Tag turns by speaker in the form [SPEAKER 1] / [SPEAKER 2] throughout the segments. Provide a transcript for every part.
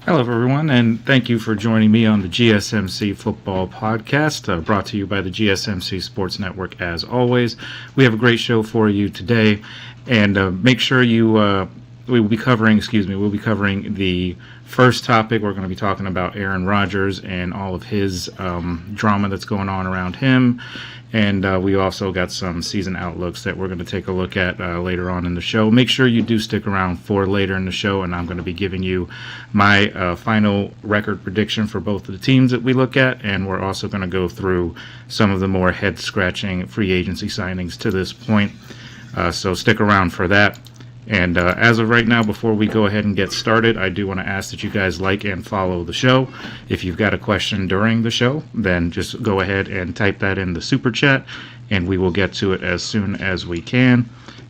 [SPEAKER 1] Hello, everyone, and thank you for joining me on the GSMC Football Podcast, brought to you by the GSMC Sports Network. As always, we have a great show for you today, and make sure we'll be covering the first topic. We're going to be talking about Aaron Rodgers and all of his drama that's going on around him. And we also got some season outlooks that we're going to take a look at later on in the show. Make sure you do stick around for later in the show, and I'm going to be giving you my final record prediction for both of the teams that we look at, and we're also going to go through some of the more head-scratching free agency signings to this point. So stick around for that. And as of right now, before we go ahead and get started, I do want to ask that you guys like and follow the show. If you've got a question during the show, then just go ahead and type that in the super chat, and we will get to it as soon as we can.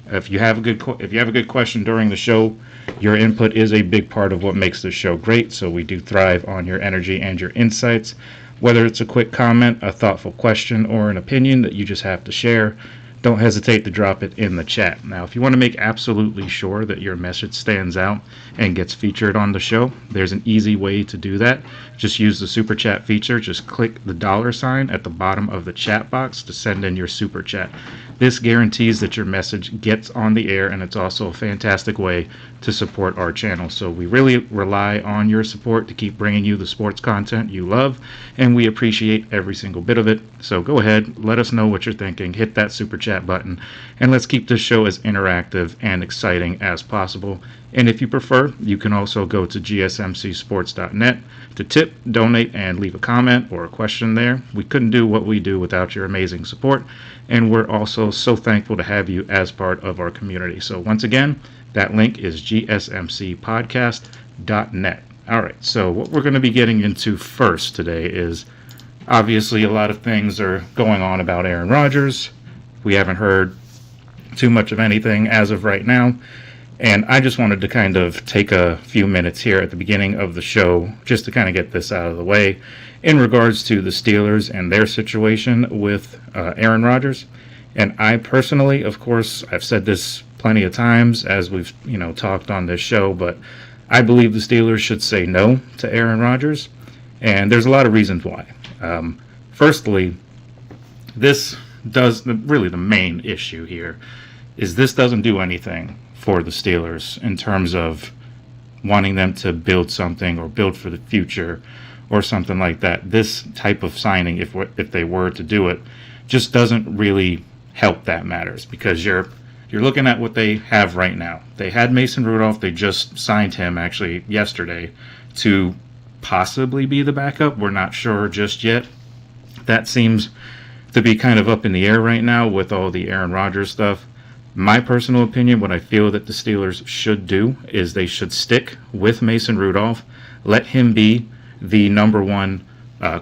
[SPEAKER 1] If you have a good question during the show, your input is a big part of what makes this show great. So we do thrive on your energy and your insights. Whether it's a quick comment, a thoughtful question, or an opinion that you just have to share, don't hesitate to drop it in the chat. Now, if you want to make absolutely sure that your message stands out and gets featured on the show, there's an easy way to do that. Just use the super chat feature. Just click the $ at the bottom of the chat box to send in your super chat. This guarantees that your message gets on the air, and it's also a fantastic way to support our channel. So we really rely on your support to keep bringing you the sports content you love, and we appreciate every single bit of it. So go ahead, let us know what you're thinking, hit that super chat button, and let's keep this show as interactive and exciting as possible. And if you prefer, you can also go to GSMCsports.net to tip, donate, and leave a comment or a question there. We couldn't do what we do without your amazing support, and we're also so thankful to have you as part of our community. So once again, that link is GSMCpodcast.net. All right, so what we're going to be getting into first today is obviously a lot of things are going on about Aaron Rodgers. We haven't heard too much of anything as of right now. And I just wanted to kind of take a few minutes here at the beginning of the show just to kind of get this out of the way in regards to the Steelers and their situation with Aaron Rodgers. And I personally, of course, I've said this plenty of times as we've talked on this show, but I believe the Steelers should say no to Aaron Rodgers. And there's a lot of reasons why. Firstly, the main issue here is this doesn't do anything for the Steelers in terms of wanting them to build something or build for the future or something like that. This type of signing, if they were to do it, just doesn't really help that matters, because you're looking at what they have right now. They had Mason Rudolph. They just signed him actually yesterday to possibly be the backup. We're not sure just yet. That seems to be kind of up in the air right now with all the Aaron Rodgers stuff. My personal opinion, what I feel that the Steelers should do is they should stick with Mason Rudolph, let him be the number one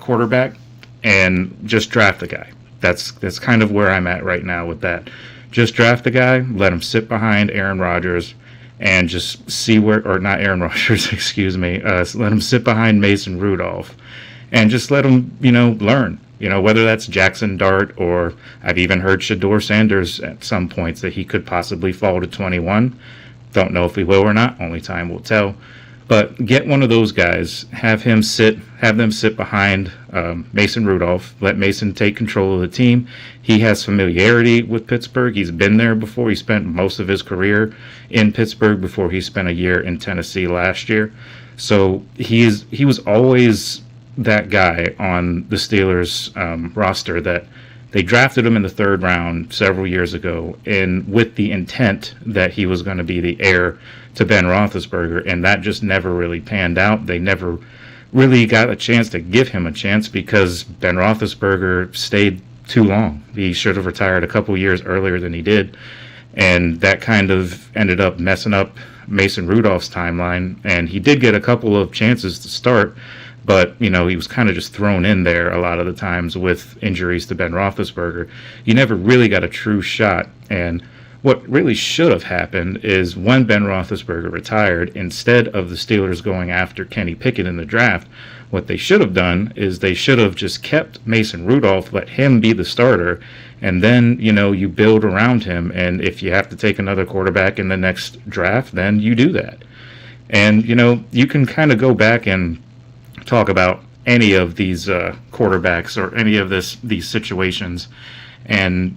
[SPEAKER 1] quarterback, and just draft the guy. That's kind of where I'm at right now with that. Just draft the guy, let him sit behind Aaron Rodgers, and just see not Aaron Rodgers, excuse me, let him sit behind Mason Rudolph, and just let him, learn. Whether that's Jackson Dart, or I've even heard Shedeur Sanders at some points that he could possibly fall to 21. Don't know if he will or not. Only time will tell. But get one of those guys, have them sit behind Mason Rudolph. Let Mason take control of the team. He has familiarity with Pittsburgh. He's been there before. He spent most of his career in Pittsburgh before he spent a year in Tennessee last year. So he was always that guy on the Steelers roster that they drafted him in the third round several years ago, and with the intent that he was going to be the heir to Ben Roethlisberger, and that just never really panned out. They never really got a chance to give him a chance because Ben Roethlisberger stayed too long. He should have retired a couple years earlier than he did, and that kind of ended up messing up Mason Rudolph's timeline, and he did get a couple of chances to start, but, he was kind of just thrown in there a lot of the times with injuries to Ben Roethlisberger. He never really got a true shot, and what really should have happened is when Ben Roethlisberger retired, instead of the Steelers going after Kenny Pickett in the draft, what they should have done is they should have just kept Mason Rudolph, let him be the starter, and then, you build around him, and if you have to take another quarterback in the next draft, then you do that. And, you can kind of go back and talk about any of these quarterbacks or any of these situations and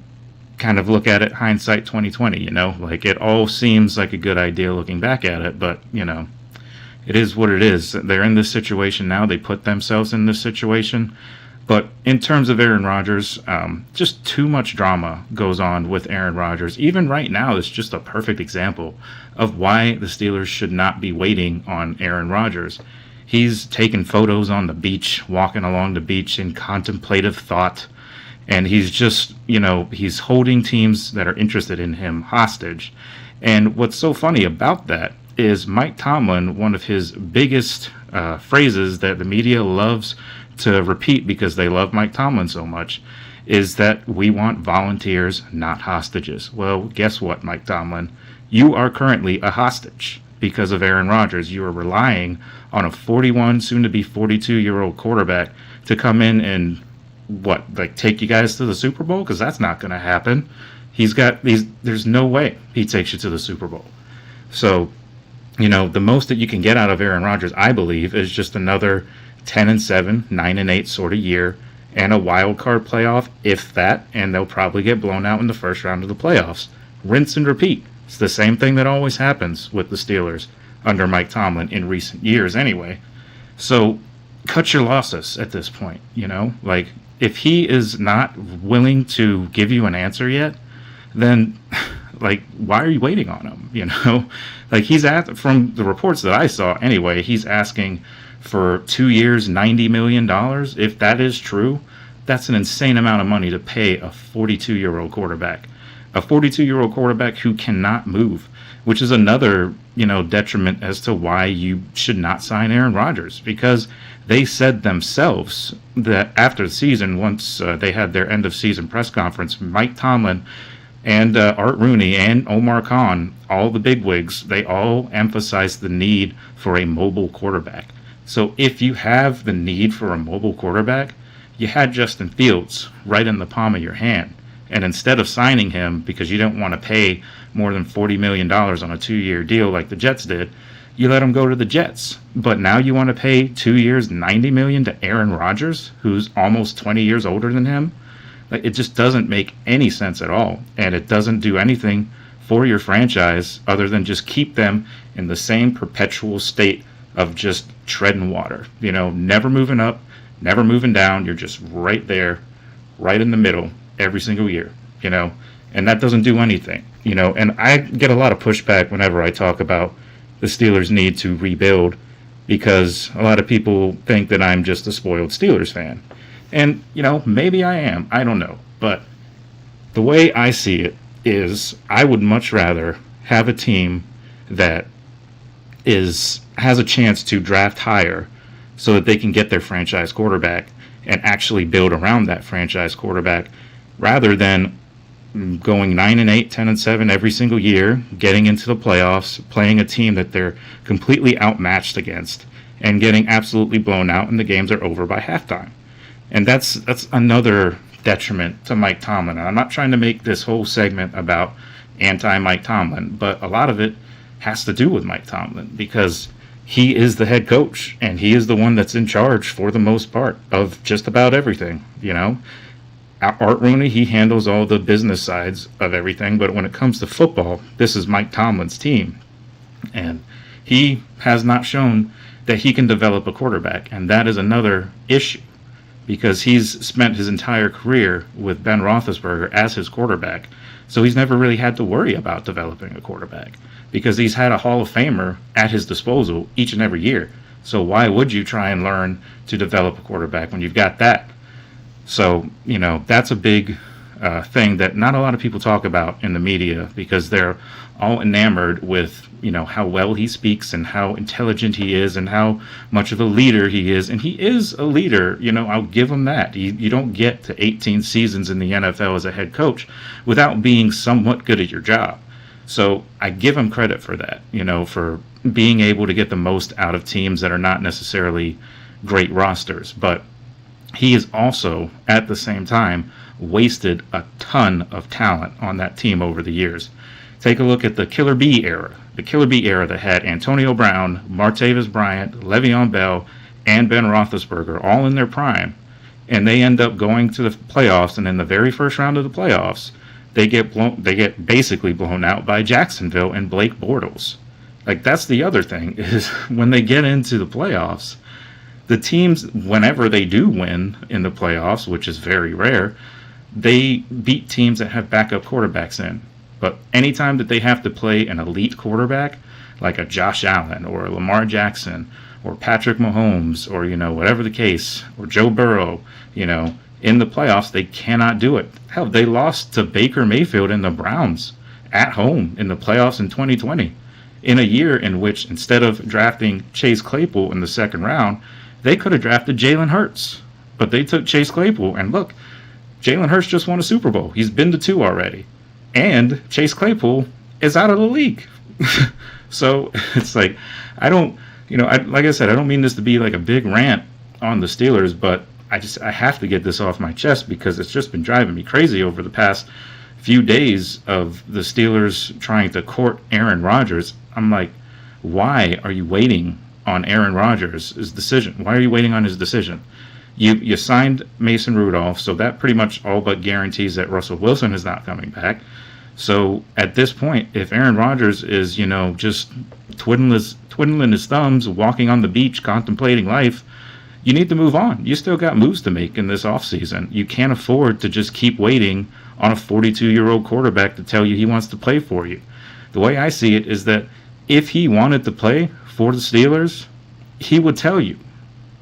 [SPEAKER 1] kind of look at it hindsight 2020, like it all seems like a good idea looking back at it, but, it is what it is. They're in this situation now. They put themselves in this situation. But in terms of Aaron Rodgers, just too much drama goes on with Aaron Rodgers. Even right now, it's just a perfect example of why the Steelers should not be waiting on Aaron Rodgers. He's taking photos on the beach, walking along the beach in contemplative thought. And he's just, he's holding teams that are interested in him hostage. And what's so funny about that is Mike Tomlin, one of his biggest phrases that the media loves to repeat because they love Mike Tomlin so much, is that we want volunteers, not hostages. Well, guess what, Mike Tomlin? You are currently a hostage because of Aaron Rodgers. You are relying on a 41, soon-to-be 42-year-old quarterback to come in and, take you guys to the Super Bowl? Because that's not going to happen. There's no way he takes you to the Super Bowl. So, the most that you can get out of Aaron Rodgers, I believe, is just another 10-7, 9-8 sort of year, and a wild card playoff, if that, and they'll probably get blown out in the first round of the playoffs. Rinse and repeat. It's the same thing that always happens with the Steelers under Mike Tomlin in recent years anyway. So cut your losses at this point, if he is not willing to give you an answer yet, then why are you waiting on him? He's from the reports that I saw anyway, he's asking for 2 years, $90 million. If that is true, that's an insane amount of money to pay a 42-year-old quarterback. A 42-year-old quarterback who cannot move, which is another, detriment as to why you should not sign Aaron Rodgers, because they said themselves that after the season, once they had their end-of-season press conference, Mike Tomlin and Art Rooney and Omar Khan, all the bigwigs, they all emphasized the need for a mobile quarterback. So if you have the need for a mobile quarterback, you had Justin Fields right in the palm of your hand. And instead of signing him because you don't want to pay more than $40 million on a 2-year deal like the Jets did, you let him go to the Jets. But now you want to pay 2 years, $90 million to Aaron Rodgers, who's almost 20 years older than him? It just doesn't make any sense at all. And it doesn't do anything for your franchise other than just keep them in the same perpetual state of just treading water. Never moving up, never moving down. You're just right there, right in the middle every single year, and that doesn't do anything, and I get a lot of pushback whenever I talk about the Steelers need to rebuild, because a lot of people think that I'm just a spoiled Steelers fan. And, maybe I am. I don't know. But the way I see it is I would much rather have a team that has a chance to draft higher so that they can get their franchise quarterback and actually build around that franchise quarterback, rather than going 9-8, 10-7 every single year, getting into the playoffs, playing a team that they're completely outmatched against, and getting absolutely blown out, and the games are over by halftime. And that's another detriment to Mike Tomlin. And I'm not trying to make this whole segment about anti-Mike Tomlin, but a lot of it has to do with Mike Tomlin, because he is the head coach, and he is the one that's in charge for the most part of just about everything, Art Rooney, he handles all the business sides of everything, but when it comes to football, this is Mike Tomlin's team. And he has not shown that he can develop a quarterback, and that is another issue, because he's spent his entire career with Ben Roethlisberger as his quarterback, so he's never really had to worry about developing a quarterback, because he's had a Hall of Famer at his disposal each and every year. So why would you try and learn to develop a quarterback when you've got that? So, that's a big thing that not a lot of people talk about in the media, because they're all enamored with, how well he speaks and how intelligent he is and how much of a leader he is. And he is a leader, I'll give him that. You don't get to 18 seasons in the NFL as a head coach without being somewhat good at your job. So I give him credit for that, for being able to get the most out of teams that are not necessarily great rosters. But he is also, at the same time, wasted a ton of talent on that team over the years. Take a look at the Killer Bee era. The Killer Bee era that had Antonio Brown, Martavis Bryant, Le'Veon Bell, and Ben Roethlisberger all in their prime. And they end up going to the playoffs, and in the very first round of the playoffs, they get basically blown out by Jacksonville and Blake Bortles. Like, that's the other thing, is when they get into the playoffs, the teams, whenever they do win in the playoffs, which is very rare, they beat teams that have backup quarterbacks in. But anytime that they have to play an elite quarterback, like a Josh Allen or a Lamar Jackson or Patrick Mahomes or, whatever the case, or Joe Burrow, in the playoffs, they cannot do it. Hell, they lost to Baker Mayfield and the Browns at home in the playoffs in 2020, in a year in which, instead of drafting Chase Claypool in the second round, they could have drafted Jalen Hurts. But they took Chase Claypool, and look, Jalen Hurts just won a Super Bowl. He's been to 2 already. And Chase Claypool is out of the league. So it's like, like I said, I don't mean this to be like a big rant on the Steelers, but I have to get this off my chest because it's just been driving me crazy over the past few days of the Steelers trying to court Aaron Rodgers. I'm like, why are you waiting on Aaron Rodgers' decision? Why are you waiting on his decision? You signed Mason Rudolph, so that pretty much all but guarantees that Russell Wilson is not coming back. So at this point, if Aaron Rodgers is, just twiddling his thumbs, walking on the beach, contemplating life, you need to move on. You still got moves to make in this offseason. You can't afford to just keep waiting on a 42-year-old quarterback to tell you he wants to play for you. The way I see it is that if he wanted to play for the Steelers, he would tell you,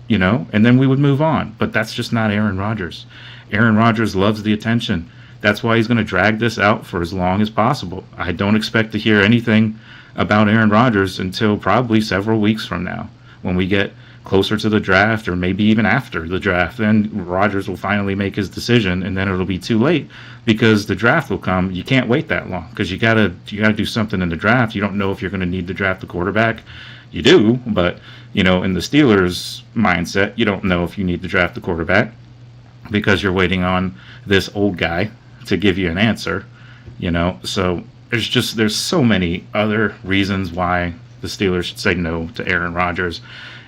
[SPEAKER 1] and then we would move on. But that's just not Aaron Rodgers. Aaron Rodgers loves the attention. That's why he's going to drag this out for as long as possible. I don't expect to hear anything about Aaron Rodgers until probably several weeks from now, when we get closer to the draft, or maybe even after the draft. Then Rodgers will finally make his decision, and then it'll be too late because the draft will come. You can't wait that long because you gotta do something in the draft. You don't know if you're going to need to draft a quarterback. You do, but in the Steelers' mindset, you don't know if you need to draft a quarterback because you're waiting on this old guy to give you an answer. So there's so many other reasons why the Steelers should say no to Aaron Rodgers.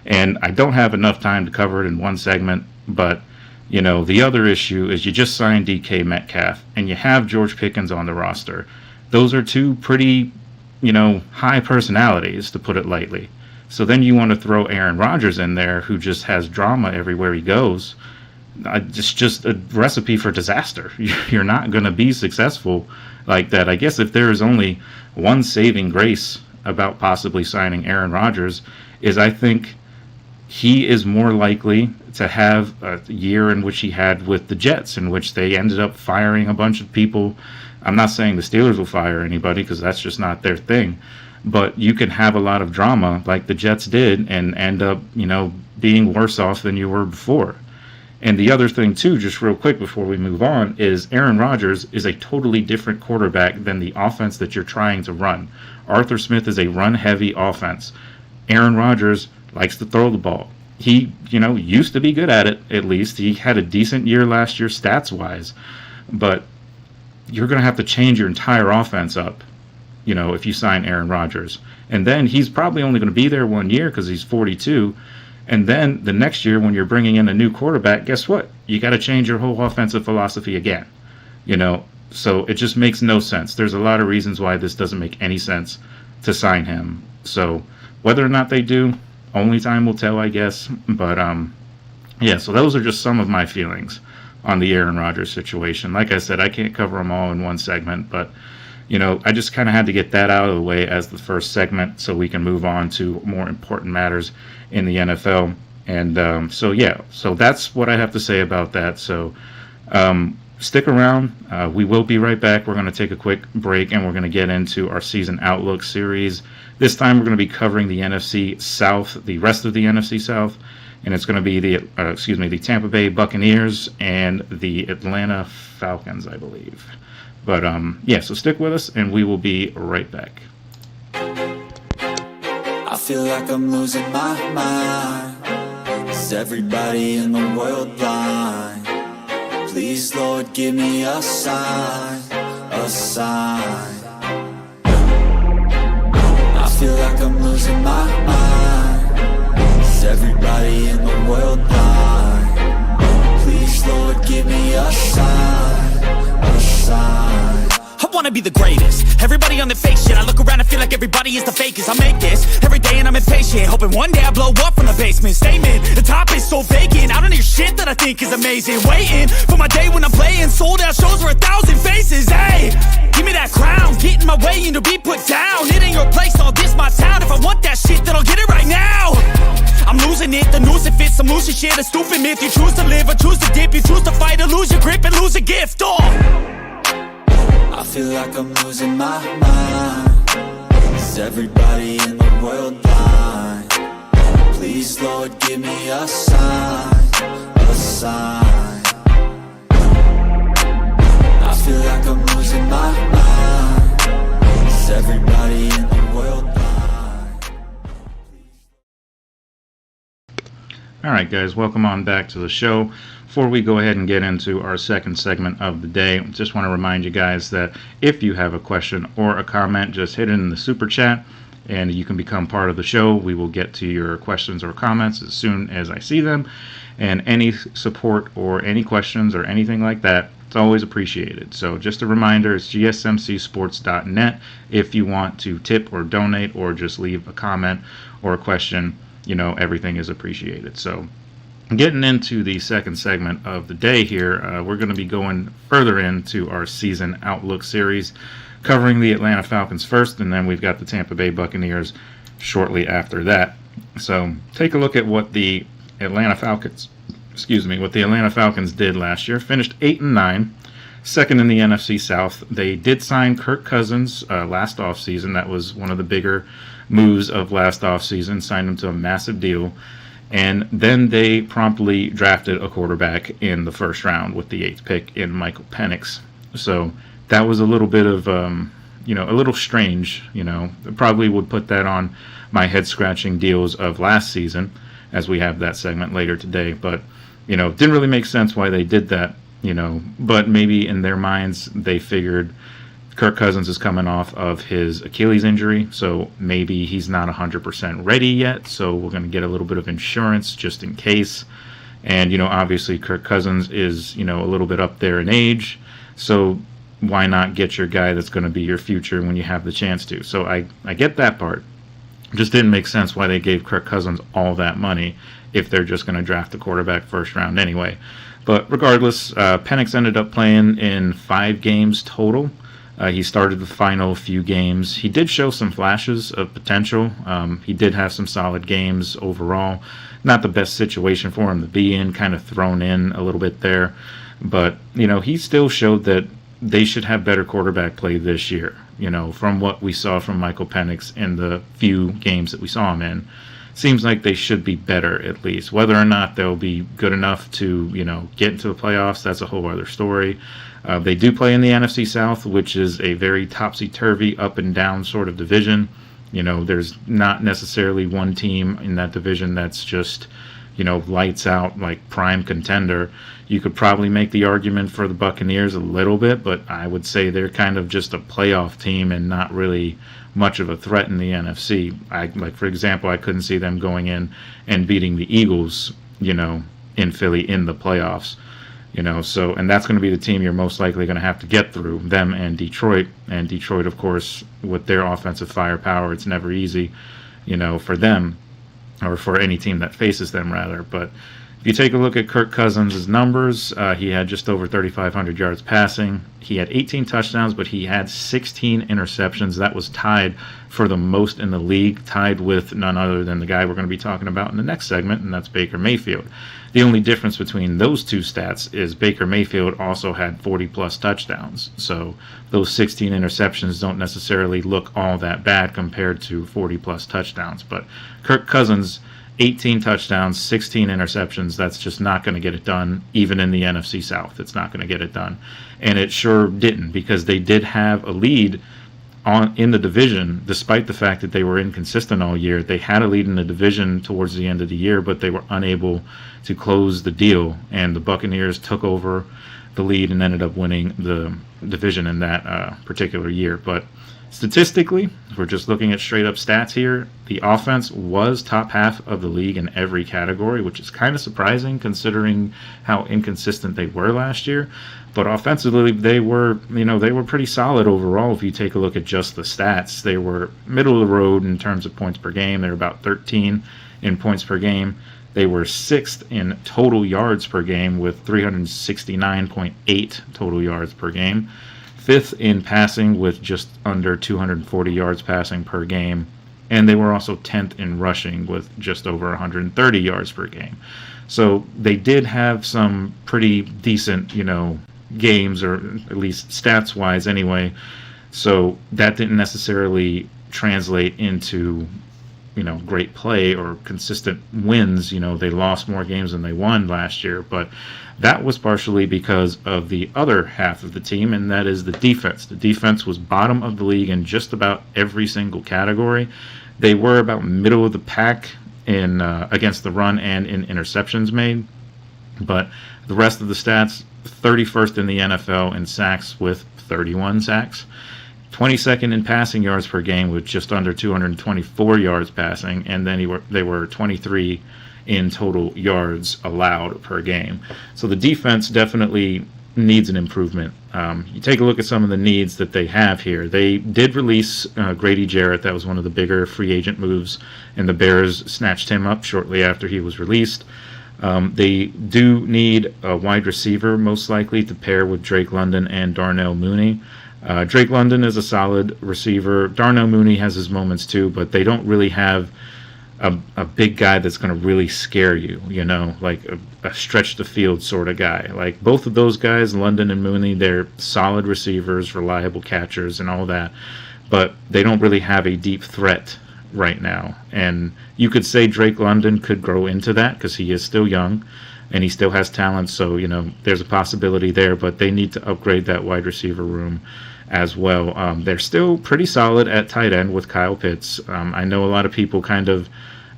[SPEAKER 1] And I don't have enough time to cover it in one segment, but, the other issue is you just signed DK Metcalf, and you have George Pickens on the roster. Those are two pretty, high personalities, to put it lightly. So then you want to throw Aaron Rodgers in there, who just has drama everywhere he goes. It's just a recipe for disaster. You're not going to be successful like that. I guess if there is only one saving grace about possibly signing Aaron Rodgers, is I think he is more likely to have a year in which he had with the Jets, in which they ended up firing a bunch of people. I'm not saying the Steelers will fire anybody because that's just not their thing. But you can have a lot of drama like the Jets did and end up, being worse off than you were before. And the other thing, too, just real quick before we move on, is Aaron Rodgers is a totally different quarterback than the offense that you're trying to run. Arthur Smith is a run-heavy offense. Aaron Rodgers likes to throw the ball. He, used to be good at it, at least. He had a decent year last year stats-wise. But you're going to have to change your entire offense up, if you sign Aaron Rodgers. And then he's probably only going to be there 1 year because he's 42. And then the next year when you're bringing in a new quarterback, guess what? You got to change your whole offensive philosophy again. So it just makes no sense. There's a lot of reasons why this doesn't make any sense to sign him. So whether or not they do, only time will tell, I guess. But, so those are just some of my feelings on the Aaron Rodgers situation. Like I said, I can't cover them all in one segment, but, I just kind of had to get that out of the way as the first segment so we can move on to more important matters in the NFL. And so that's what I have to say about that. So stick around. We will be right back. We're going to take a quick break, and we're going to get into our season outlook series. This time we're going to be covering the NFC South, the rest of the NFC South, and it's going to be the Tampa Bay Buccaneers and the Atlanta Falcons, I believe. But so stick with us, and we will be right back.
[SPEAKER 2] I feel like I'm losing my mind. Is everybody in the world blind? Please, Lord, give me a sign, a sign. feel like I'm losing my mind. Is everybody in the world blind? Please, Lord, give me a sign, a sign.
[SPEAKER 3] I wanna be the greatest. Everybody on the fake shit. I look around and feel like everybody is the fakest. I make this every day and I'm impatient, hoping one day I blow up from the basement. Statement, the top is so vacant. I don't hear shit that I think is amazing. Waiting for my day when I'm playing sold out shows for 1,000 faces. Hey, give me that crown, get in my way and to be put down. It ain't your place, all this my town. If I want that shit, then I'll get it right now. I'm losing it, the noose it fits. I'm losing shit, a stupid myth. You choose to live or choose to dip. You choose to fight or lose your grip and lose a gift.
[SPEAKER 2] I feel like I'm losing my mind. Is everybody in the world blind? Please, Lord, give me a sign, a sign. I feel like I'm losing my mind. Is everybody in the world blind?
[SPEAKER 1] All right, guys, welcome on back to the show. Before we go ahead and get into our second segment of the day, just want to remind you guys that if you have a question or a comment, just hit it in the super chat and you can become part of the show. We will get to your questions or comments as soon as I see them. And any support or any questions or anything like that, it's always appreciated. So just a reminder, it's GSMCsports.net if you want to tip or donate or just leave a comment or a question. You know, everything is appreciated. So getting into the second segment of the day here, we're going to be going further into our season outlook series, covering the Atlanta Falcons first, and then we've got the Tampa Bay Buccaneers shortly after that. So take a look at what the Atlanta Falcons did last year. Finished 8-9, second in the NFC South. They did sign Kirk Cousins last offseason. That was one of the bigger moves of last offseason, signed him to a massive deal. And then they promptly drafted a quarterback in the first round with the 8th pick in Michael Penix. So that was a little bit of, a little strange. Probably would put that on my head-scratching deals of last season, as we have that segment later today. But, didn't really make sense why they did that, But maybe in their minds they figured Kirk Cousins is coming off of his Achilles injury, so maybe he's not 100% ready yet, so we're going to get a little bit of insurance just in case. And, obviously Kirk Cousins is, a little bit up there in age, so why not get your guy that's going to be your future when you have the chance to? So I get that part. Just didn't make sense why they gave Kirk Cousins all that money if they're just going to draft a quarterback first round anyway. But regardless, Penix ended up playing in 5 games total. He started the final few games. He did show some flashes of potential. He did have some solid games overall. Not the best situation for him to be in, kind of thrown in a little bit there. But, he still showed that they should have better quarterback play this year, from what we saw from Michael Penix in the few games that we saw him in. Seems like they should be better, at least. Whether or not they'll be good enough to, get into the playoffs, that's a whole other story. They do play in the NFC South, which is a very topsy-turvy, up-and-down sort of division. There's not necessarily one team in that division that's just, lights out, like prime contender. You could probably make the argument for the Buccaneers a little bit, but I would say they're kind of just a playoff team and not really much of a threat in the NFC. For example, I couldn't see them going in and beating the Eagles, in Philly in the playoffs. So, and that's going to be the team you're most likely going to have to get through, them and Detroit. And Detroit, of course, with their offensive firepower, it's never easy, for them, or for any team that faces them, rather. But if you take a look at Kirk Cousins' numbers, he had just over 3,500 yards passing. He had 18 touchdowns, but he had 16 interceptions. That was tied for the most in the league, tied with none other than the guy we're going to be talking about in the next segment, and that's Baker Mayfield. The only difference between those two stats is Baker Mayfield also had 40-plus touchdowns. So those 16 interceptions don't necessarily look all that bad compared to 40-plus touchdowns. But Kirk Cousins, 18 touchdowns, 16 interceptions, that's just not going to get it done, even in the NFC South. It's not going to get it done. And it sure didn't, because they did have a lead in the division, despite the fact that they were inconsistent all year. They had a lead in the division towards the end of the year, but they were unable to close the deal, and the Buccaneers took over the lead and ended up winning the division in that particular year. But Statistically, if we're just looking at straight up stats here, the offense was top half of the league in every category, which is kind of surprising considering how inconsistent they were last year. But offensively, they were pretty solid overall. If you take a look at just the stats, they were middle of the road in terms of points per game. They were about 13 in points per game. They were 6th in total yards per game with 369.8 total yards per game. 5th in passing with just under 240 yards passing per game. And they were also 10th in rushing with just over 130 yards per game. So they did have some pretty decent, games, or at least stats-wise anyway. So that didn't necessarily translate into, great play or consistent wins. They lost more games than they won last year, but that was partially because of the other half of the team, and that is the defense. The defense was bottom of the league in just about every single category. They were about middle of the pack in against the run and in interceptions made, but the rest of the stats, 31st in the NFL in sacks with 31 sacks. 22nd in passing yards per game with just under 224 yards passing, and then they were 23 in total yards allowed per game. So the defense definitely needs an improvement. You take a look at some of the needs that they have here. They did release Grady Jarrett. That was one of the bigger free agent moves, and the Bears snatched him up shortly after he was released. They do need a wide receiver, most likely, to pair with Drake London and Darnell Mooney. Drake London is a solid receiver. Darnell Mooney has his moments too, but they don't really have a big guy that's going to really scare you, like a stretch the field sort of guy. Like both of those guys, London and Mooney, they're solid receivers, reliable catchers and all that, but they don't really have a deep threat right now. And you could say Drake London could grow into that because he is still young and he still has talent, so there's a possibility there, but they need to upgrade that wide receiver room as well. They're still pretty solid at tight end with Kyle Pitts. I know a lot of people kind of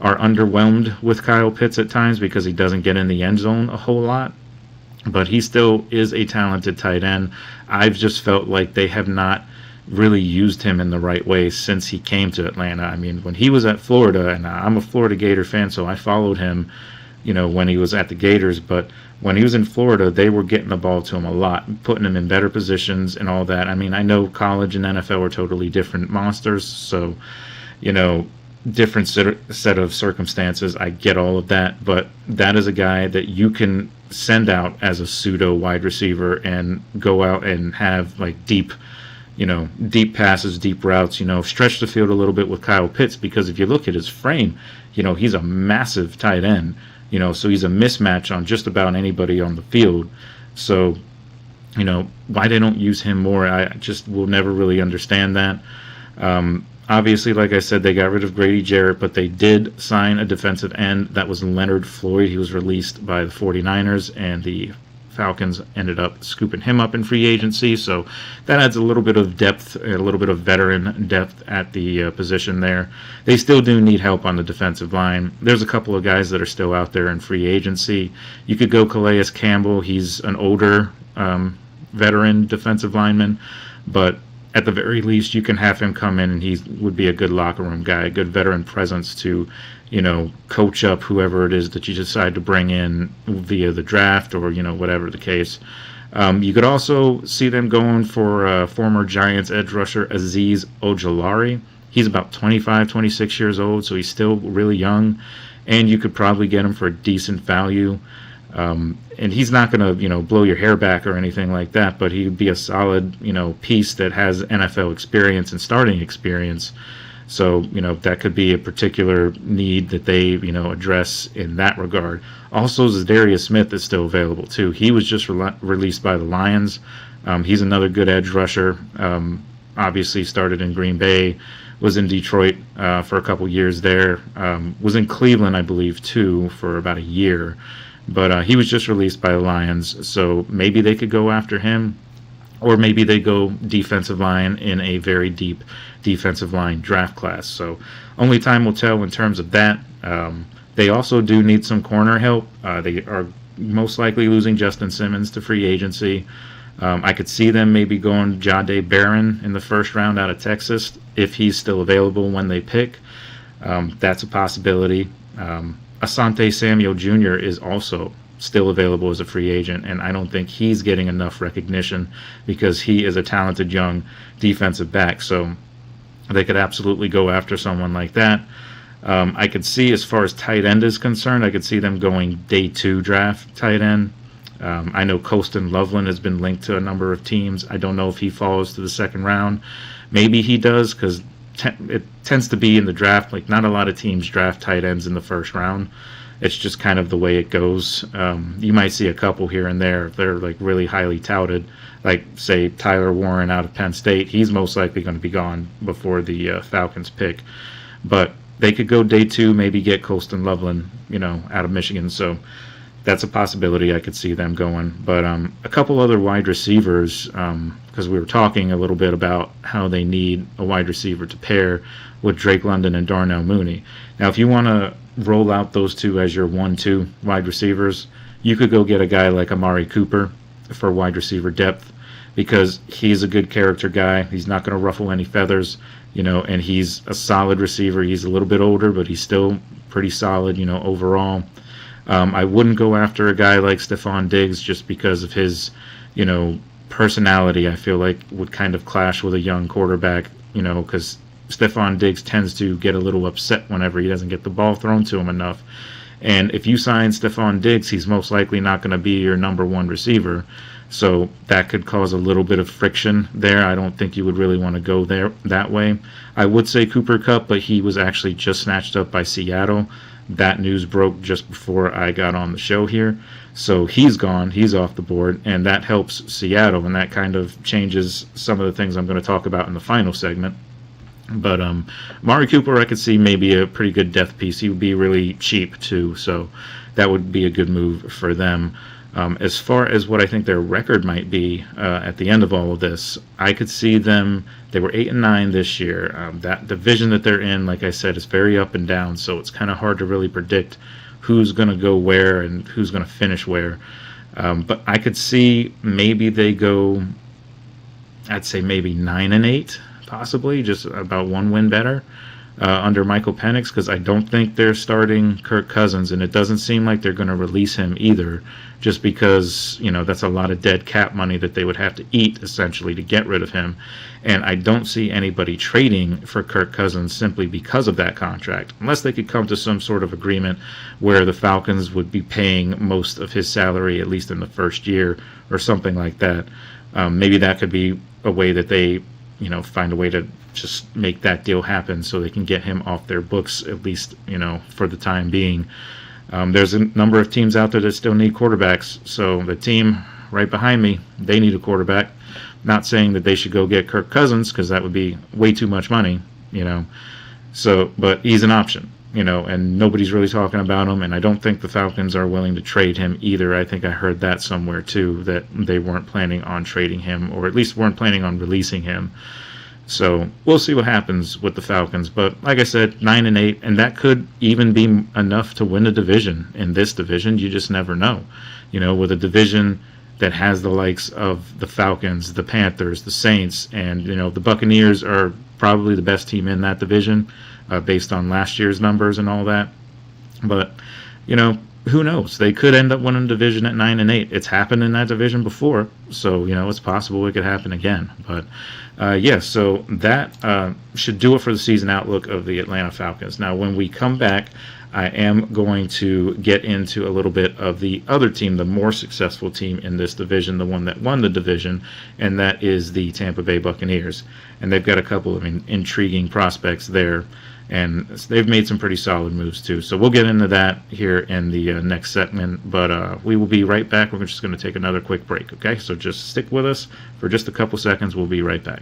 [SPEAKER 1] are underwhelmed with Kyle Pitts at times because he doesn't get in the end zone a whole lot, but he still is a talented tight end. I've just felt like they have not really used him in the right way since he came to Atlanta. I mean, when he was at Florida, and I'm a Florida Gator fan, so I followed him when he was at the Gators, but when he was in Florida, they were getting the ball to him a lot, putting him in better positions and all that. I mean, I know college and NFL are totally different monsters, so, different set of circumstances. I get all of that, but that is a guy that you can send out as a pseudo wide receiver and go out and have like deep passes, deep routes, stretch the field a little bit with Kyle Pitts, because if you look at his frame, he's a massive tight end. So he's a mismatch on just about anybody on the field. So, why they don't use him more, I just will never really understand that. Obviously, like I said, they got rid of Grady Jarrett, but they did sign a defensive end. That was Leonard Floyd. He was released by the 49ers, and the Falcons ended up scooping him up in free agency. So that adds a little bit of depth, a little bit of veteran depth at the position there. They still do need help on the defensive line. There's a couple of guys that are still out there in free agency. You could go Calais Campbell. He's an older veteran defensive lineman, but at the very least, you can have him come in and he would be a good locker room guy, a good veteran presence to, coach up whoever it is that you decide to bring in via the draft or, whatever the case. You could also see them going for former Giants edge rusher Azeez Ojulari. He's about 25, 26 years old, so he's still really young, and you could probably get him for a decent value. And he's not going to, blow your hair back or anything like that, but he would be a solid, piece that has NFL experience and starting experience. So, that could be a particular need that they, address in that regard. Also, Zadarius Smith is still available, too. He was just released by the Lions. He's another good edge rusher. Obviously started in Green Bay, was in Detroit for a couple years there. Was in Cleveland, I believe, too, for about a year. But he was just released by the Lions, so maybe they could go after him, or maybe they go defensive line in a very deep defensive line draft class. So only time will tell in terms of that. They also do need some corner help. They are most likely losing Justin Simmons to free agency. I could see them maybe going Jahdae Barron in the first round out of Texas if he's still available when they pick. That's a possibility. Asante Samuel Jr. is also still available as a free agent, and I don't think he's getting enough recognition because he is a talented young defensive back. So they could absolutely go after someone like that. I could see, as far as tight end is concerned, I could see them going day 2 draft tight end. I know Colston Loveland has been linked to a number of teams. I don't know if he falls to the second round. Maybe he does, because it tends to be in the draft, like not a lot of teams draft tight ends in the first round. It's just kind of the way it goes. You might see a couple here and there if they're like really highly touted, like say Tyler Warren out of Penn State. He's most likely going to be gone before the Falcons pick, but they could go day 2, maybe get Colston Loveland, out of Michigan. So that's a possibility. I could see them going. But a couple other wide receivers, because we were talking a little bit about how they need a wide receiver to pair with Drake London and Darnell Mooney. Now, if you want to roll out those two as your 1-2 wide receivers, you could go get a guy like Amari Cooper for wide receiver depth, because he's a good character guy. He's not going to ruffle any feathers, and he's a solid receiver. He's a little bit older, but he's still pretty solid, overall. I wouldn't go after a guy like Stephon Diggs just because of his, personality. I feel like would kind of clash with a young quarterback, because Stephon Diggs tends to get a little upset whenever he doesn't get the ball thrown to him enough. And if you sign Stephon Diggs, he's most likely not going to be your number 1 receiver. So that could cause a little bit of friction there. I don't think you would really want to go there that way. I would say Cooper Kupp, but he was actually just snatched up by Seattle. That news broke just before I got on the show here. So he's gone. He's off the board, and that helps Seattle, and that kind of changes some of the things I'm going to talk about in the final segment. But Amari Cooper, I could see maybe a pretty good depth piece. He would be really cheap, too, so that would be a good move for them. As far as what I think their record might be at the end of all of this, I could see them, they were 8-9 this year. That division that they're in, like I said, is very up and down, so it's kind of hard to really predict who's going to go where and who's going to finish where. But I could see maybe they go, I'd say maybe 9-8, possibly, just about 1 win better under Michael Penix, because I don't think they're starting Kirk Cousins, and it doesn't seem like they're going to release him either, just because, that's a lot of dead cap money that they would have to eat, essentially, to get rid of him. And I don't see anybody trading for Kirk Cousins simply because of that contract, unless they could come to some sort of agreement where the Falcons would be paying most of his salary, at least in the first year, or something like that. Maybe that could be a way that they find a way to just make that deal happen so they can get him off their books, at least, for the time being. There's a number of teams out there that still need quarterbacks. So the team right behind me, they need a quarterback. Not saying that they should go get Kirk Cousins, because that would be way too much money, So, but he's an option, and nobody's really talking about him. And I don't think the Falcons are willing to trade him either. I think I heard that somewhere too, that they weren't planning on trading him, or at least weren't planning on releasing him. So we'll see what happens with the Falcons. But like I said, 9-8, and that could even be enough to win a division. In this division, you just never know. With a division that has the likes of the Falcons, the Panthers, the Saints, and the Buccaneers are probably the best team in that division, based on last year's numbers and all that. But who knows? They could end up winning the division at 9-8. It's happened in that division before, so it's possible it could happen again. But so that should do it for the season outlook of the Atlanta Falcons. Now, when we come back, I am going to get into a little bit of the other team, the more successful team in this division, the one that won the division, and that is the Tampa Bay Buccaneers. And they've got a couple of intriguing prospects there, and they've made some pretty solid moves too. So we'll get into that here in the next segment, but we will be right back. We're just going to take another quick break, okay? So just stick with us for just a couple seconds. We'll be right back.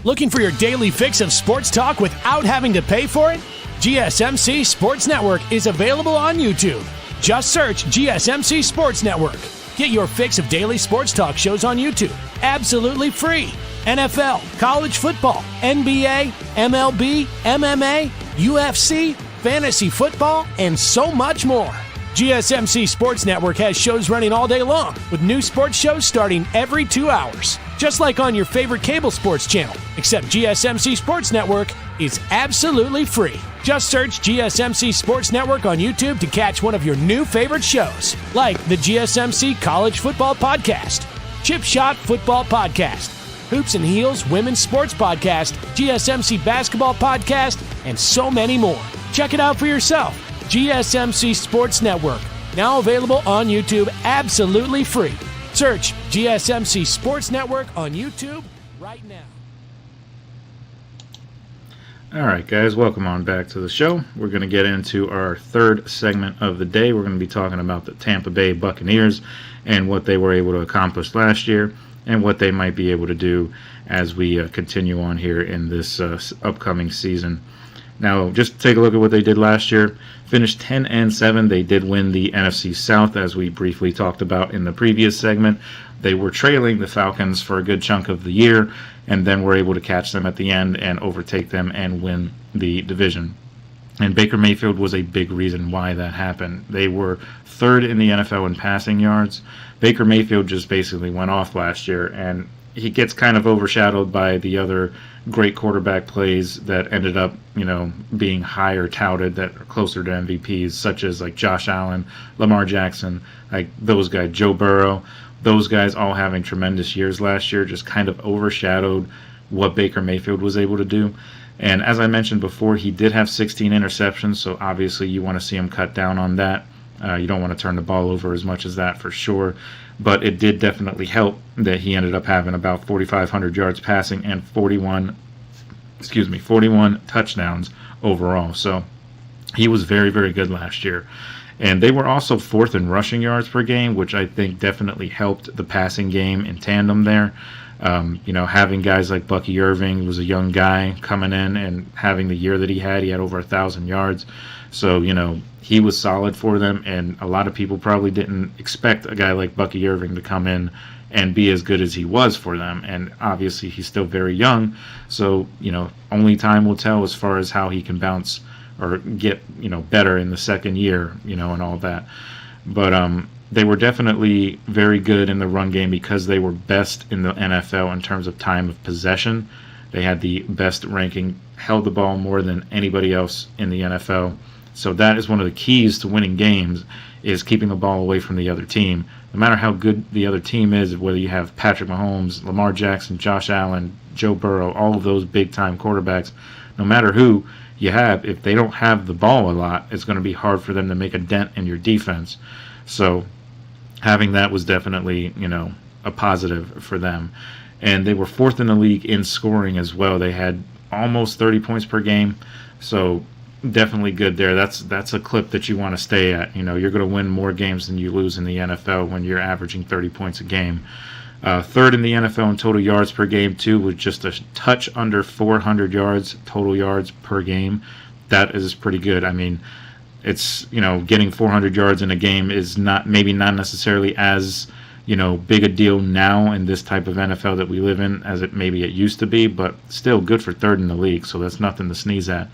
[SPEAKER 4] Looking for your daily fix of sports talk without having to pay for it? GSMC Sports Network is available on YouTube. Just search GSMC Sports Network. Get your fix of daily sports talk shows on YouTube, absolutely free. NFL, college football, NBA, MLB, MMA, UFC, fantasy football, and so much more. GSMC Sports Network has shows running all day long, with new sports shows starting every 2 hours. Just like on your favorite cable sports channel, except GSMC Sports Network is absolutely free. Just search GSMC Sports Network on YouTube to catch one of your new favorite shows, like the GSMC College Football Podcast, Chip Shot Football Podcast, Hoops and Heels Women's Sports Podcast, GSMC Basketball Podcast, and so many more. Check it out for yourself. GSMC Sports Network, now available on YouTube absolutely free. Search GSMC Sports Network on YouTube right now.
[SPEAKER 1] All right, guys, welcome on back to the show. We're going to get into our third segment of the day. We're going to be talking about the Tampa Bay Buccaneers and what they were able to accomplish last year and what they might be able to do as we continue on here in this upcoming season. Now, just to take a look at what they did last year, finished 10-7. They did win the NFC South, as we briefly talked about in the previous segment. They were trailing the Falcons for a good chunk of the year, and then were able to catch them at the end and overtake them and win the division. And Baker Mayfield was a big reason why that happened. They were third in the NFL in passing yards. Baker Mayfield just basically went off last year, and he gets kind of overshadowed by the other great quarterback plays that ended up, being higher touted, that are closer to MVPs, such as like Josh Allen, Lamar Jackson, like those guys, Joe Burrow. Those guys all having tremendous years last year just kind of overshadowed what Baker Mayfield was able to do. And as I mentioned before, he did have 16 interceptions, so obviously you want to see him cut down on that. You don't want to turn the ball over as much as that for sure. But it did definitely help that he ended up having about 4,500 yards passing and 41 touchdowns overall. So he was very, very good last year. And they were also fourth in rushing yards per game, which I think definitely helped the passing game in tandem there. Having guys like Bucky Irving, was a young guy coming in and having the year that he had over 1,000 yards. So, he was solid for them, and a lot of people probably didn't expect a guy like Bucky Irving to come in and be as good as he was for them. And obviously he's still very young, so, only time will tell as far as how he can bounce or get, better in the second year, and all that. But they were definitely very good in the run game because they were best in the NFL in terms of time of possession. They had the best ranking, held the ball more than anybody else in the NFL. So that is one of the keys to winning games, is keeping the ball away from the other team. No matter how good the other team is, whether you have Patrick Mahomes, Lamar Jackson, Josh Allen, Joe Burrow, all of those big-time quarterbacks, no matter who you have, if they don't have the ball a lot, it's going to be hard for them to make a dent in your defense. So having that was definitely, a positive for them. And they were fourth in the league in scoring as well. They had almost 30 points per game. So definitely good there. That's a clip that you want to stay at. You're going to win more games than you lose in the NFL when you're averaging 30 points a game. Third in the NFL in total yards per game, too, with just a touch under 400 yards, total yards per game. That is pretty good. I mean, it's, getting 400 yards in a game is maybe not necessarily as, big a deal now in this type of NFL that we live in as it used to be, but still good for third in the league, so that's nothing to sneeze at.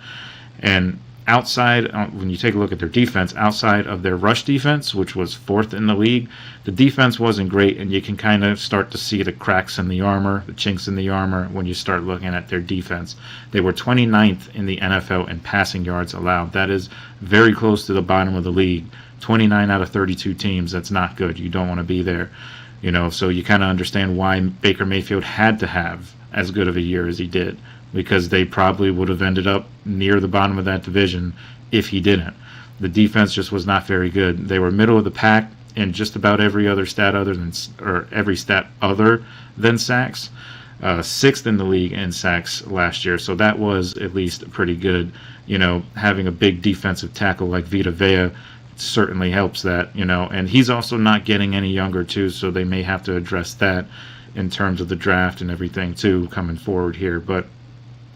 [SPEAKER 1] And outside, when you take a look at their defense, outside of their rush defense, which was fourth in the league, the defense wasn't great, and you can kind of start to see the cracks in the armor, the chinks in the armor, when you start looking at their defense. They were 29th in the NFL in passing yards allowed. That is very close to the bottom of the league. 29 out of 32 teams, that's not good. You don't want to be there. So you kind of understand why Baker Mayfield had to have as good of a year as he did, because they probably would have ended up near the bottom of that division if he didn't. The defense just was not very good. They were middle of the pack in just about every other stat other than sacks. Sixth in the league in sacks last year, so that was at least pretty good. Having a big defensive tackle like Vita Vea certainly helps that, and he's also not getting any younger too, so they may have to address that in terms of the draft and everything too coming forward here. But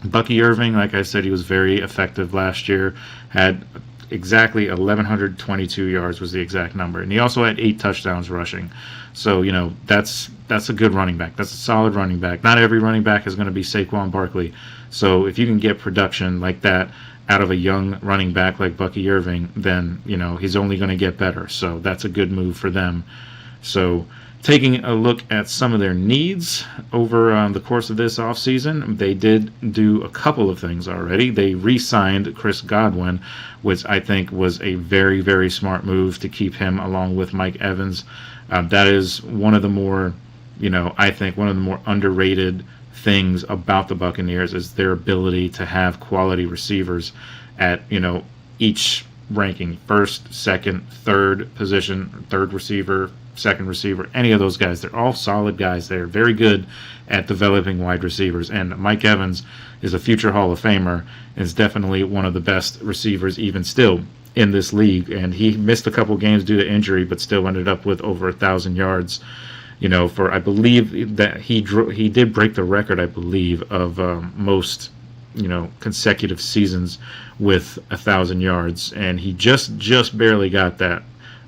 [SPEAKER 1] Bucky Irving, like I said, he was very effective last year, had exactly 1,122 yards was the exact number, and he also had 8 touchdowns rushing. So, that's a good running back. That's a solid running back. Not every running back is going to be Saquon Barkley. So if you can get production like that out of a young running back like Bucky Irving, then, he's only going to get better. So that's a good move for them. So taking a look at some of their needs over the course of this offseason, they did do a couple of things already. They re-signed Chris Godwin, which I think was a very, very smart move to keep him along with Mike Evans. That is one of the more, I think one of the more underrated things about the Buccaneers is their ability to have quality receivers at, each ranking, first, second, third position, third receiver, second receiver, any of those guys. They're all solid guys. They're very good at developing wide receivers. And Mike Evans is a future Hall of Famer and is definitely one of the best receivers even still in this league. And he missed a couple games due to injury, but still ended up with over 1,000 yards. For I believe that he did break the record, I believe, of most consecutive seasons with 1,000 yards, and he just barely got that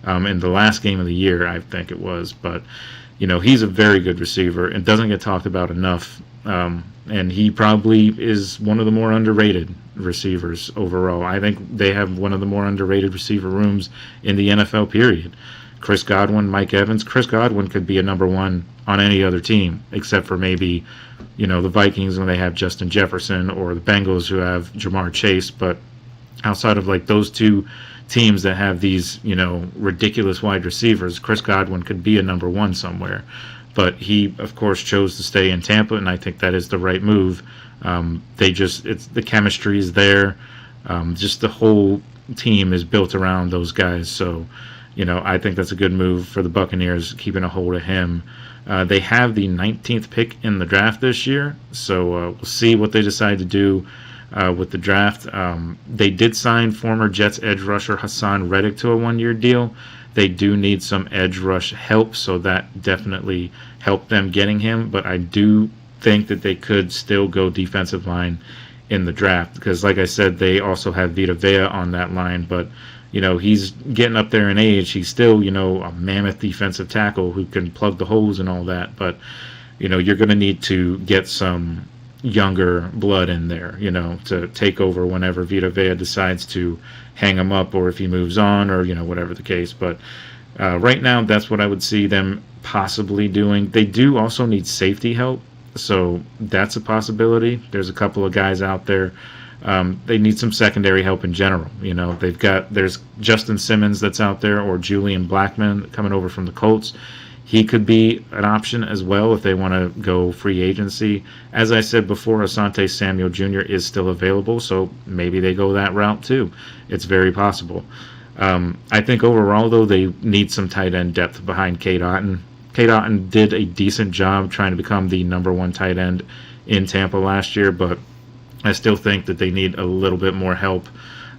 [SPEAKER 1] in the last game of the year, I think it was. But he's a very good receiver and doesn't get talked about enough. And he probably is one of the more underrated receivers overall. I think they have one of the more underrated receiver rooms in the NFL, period. Chris Godwin, Mike Evans. Chris Godwin could be a number one on any other team except for maybe, the Vikings when they have Justin Jefferson, or the Bengals who have Jamar Chase. But outside of like those two teams that have these, ridiculous wide receivers, Chris Godwin could be a number one somewhere. But he, of course, chose to stay in Tampa, and I think that is the right move. It's the chemistry is there. Just the whole team is built around those guys. So, I think that's a good move for the Buccaneers, keeping a hold of him. They have the 19th pick in the draft this year, so we'll see what they decide to do with the draft. They did sign former Jets edge rusher Hassan Reddick to a one-year deal. They do need some edge rush help, so that definitely helped them getting him. But I do think that they could still go defensive line in the draft because, like I said, they also have Vita Vea on that line. But, he's getting up there in age. He's still, a mammoth defensive tackle who can plug the holes and all that. But, you're going to need to get some younger blood in there, to take over whenever Vita Vea decides to hang him up or if he moves on or, whatever the case. But right now, that's what I would see them possibly doing. They do also need safety help, so that's a possibility. There's a couple of guys out there. They need some secondary help in general. There's Justin Simmons that's out there, or Julian Blackman coming over from the Colts. He could be an option as well if they want to go free agency. As I said before, Asante Samuel Jr. is still available, so maybe they go that route too. It's very possible. I think overall, though, they need some tight end depth behind Cade Otton. Cade Otton did a decent job trying to become the number one tight end in Tampa last year, but I still think that they need a little bit more help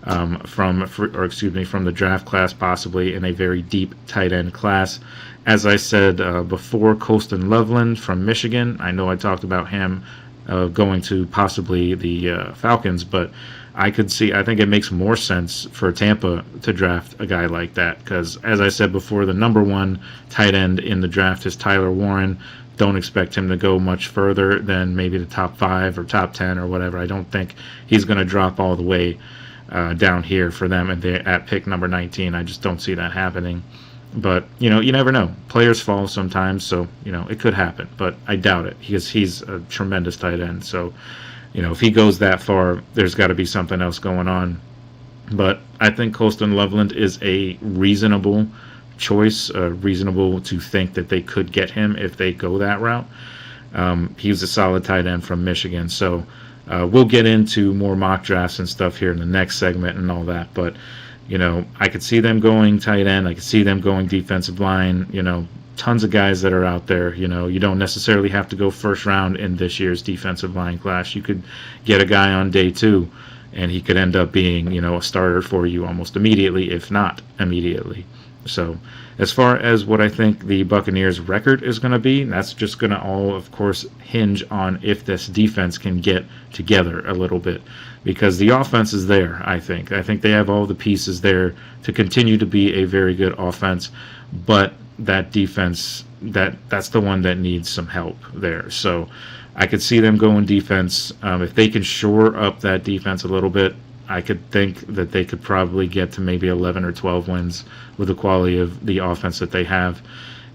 [SPEAKER 1] from the draft class, possibly in a very deep tight end class. As I said before, Colston Loveland from Michigan. I know I talked about him going to possibly the Falcons, but I think it makes more sense for Tampa to draft a guy like that because, as I said before, the number one tight end in the draft is Tyler Warren. Don't expect him to go much further than maybe the top 5 or top 10 or whatever. I don't think he's going to drop all the way down here for them and they're at pick number 19. I just don't see that happening. But, you never know. Players fall sometimes, so, it could happen. But I doubt it because he's a tremendous tight end. So, if he goes that far, there's got to be something else going on. But I think Colston Loveland is a reasonable choice, reasonable to think that they could get him if they go that route. He's a solid tight end from Michigan. So we'll get into more mock drafts and stuff here in the next segment and all that. But, I could see them going tight end. I could see them going defensive line, tons of guys that are out there. You don't necessarily have to go first round in this year's defensive line class. You could get a guy on day 2, and he could end up being, a starter for you almost immediately, if not immediately. So as far as what I think the Buccaneers' record is going to be, that's just going to all, of course, hinge on if this defense can get together a little bit. Because the offense is there, I think. I think they have all the pieces there to continue to be a very good offense. But that defense, that's the one that needs some help there. So I could see them going defense. If they can shore up that defense a little bit, I could think that they could probably get to maybe 11 or 12 wins with the quality of the offense that they have.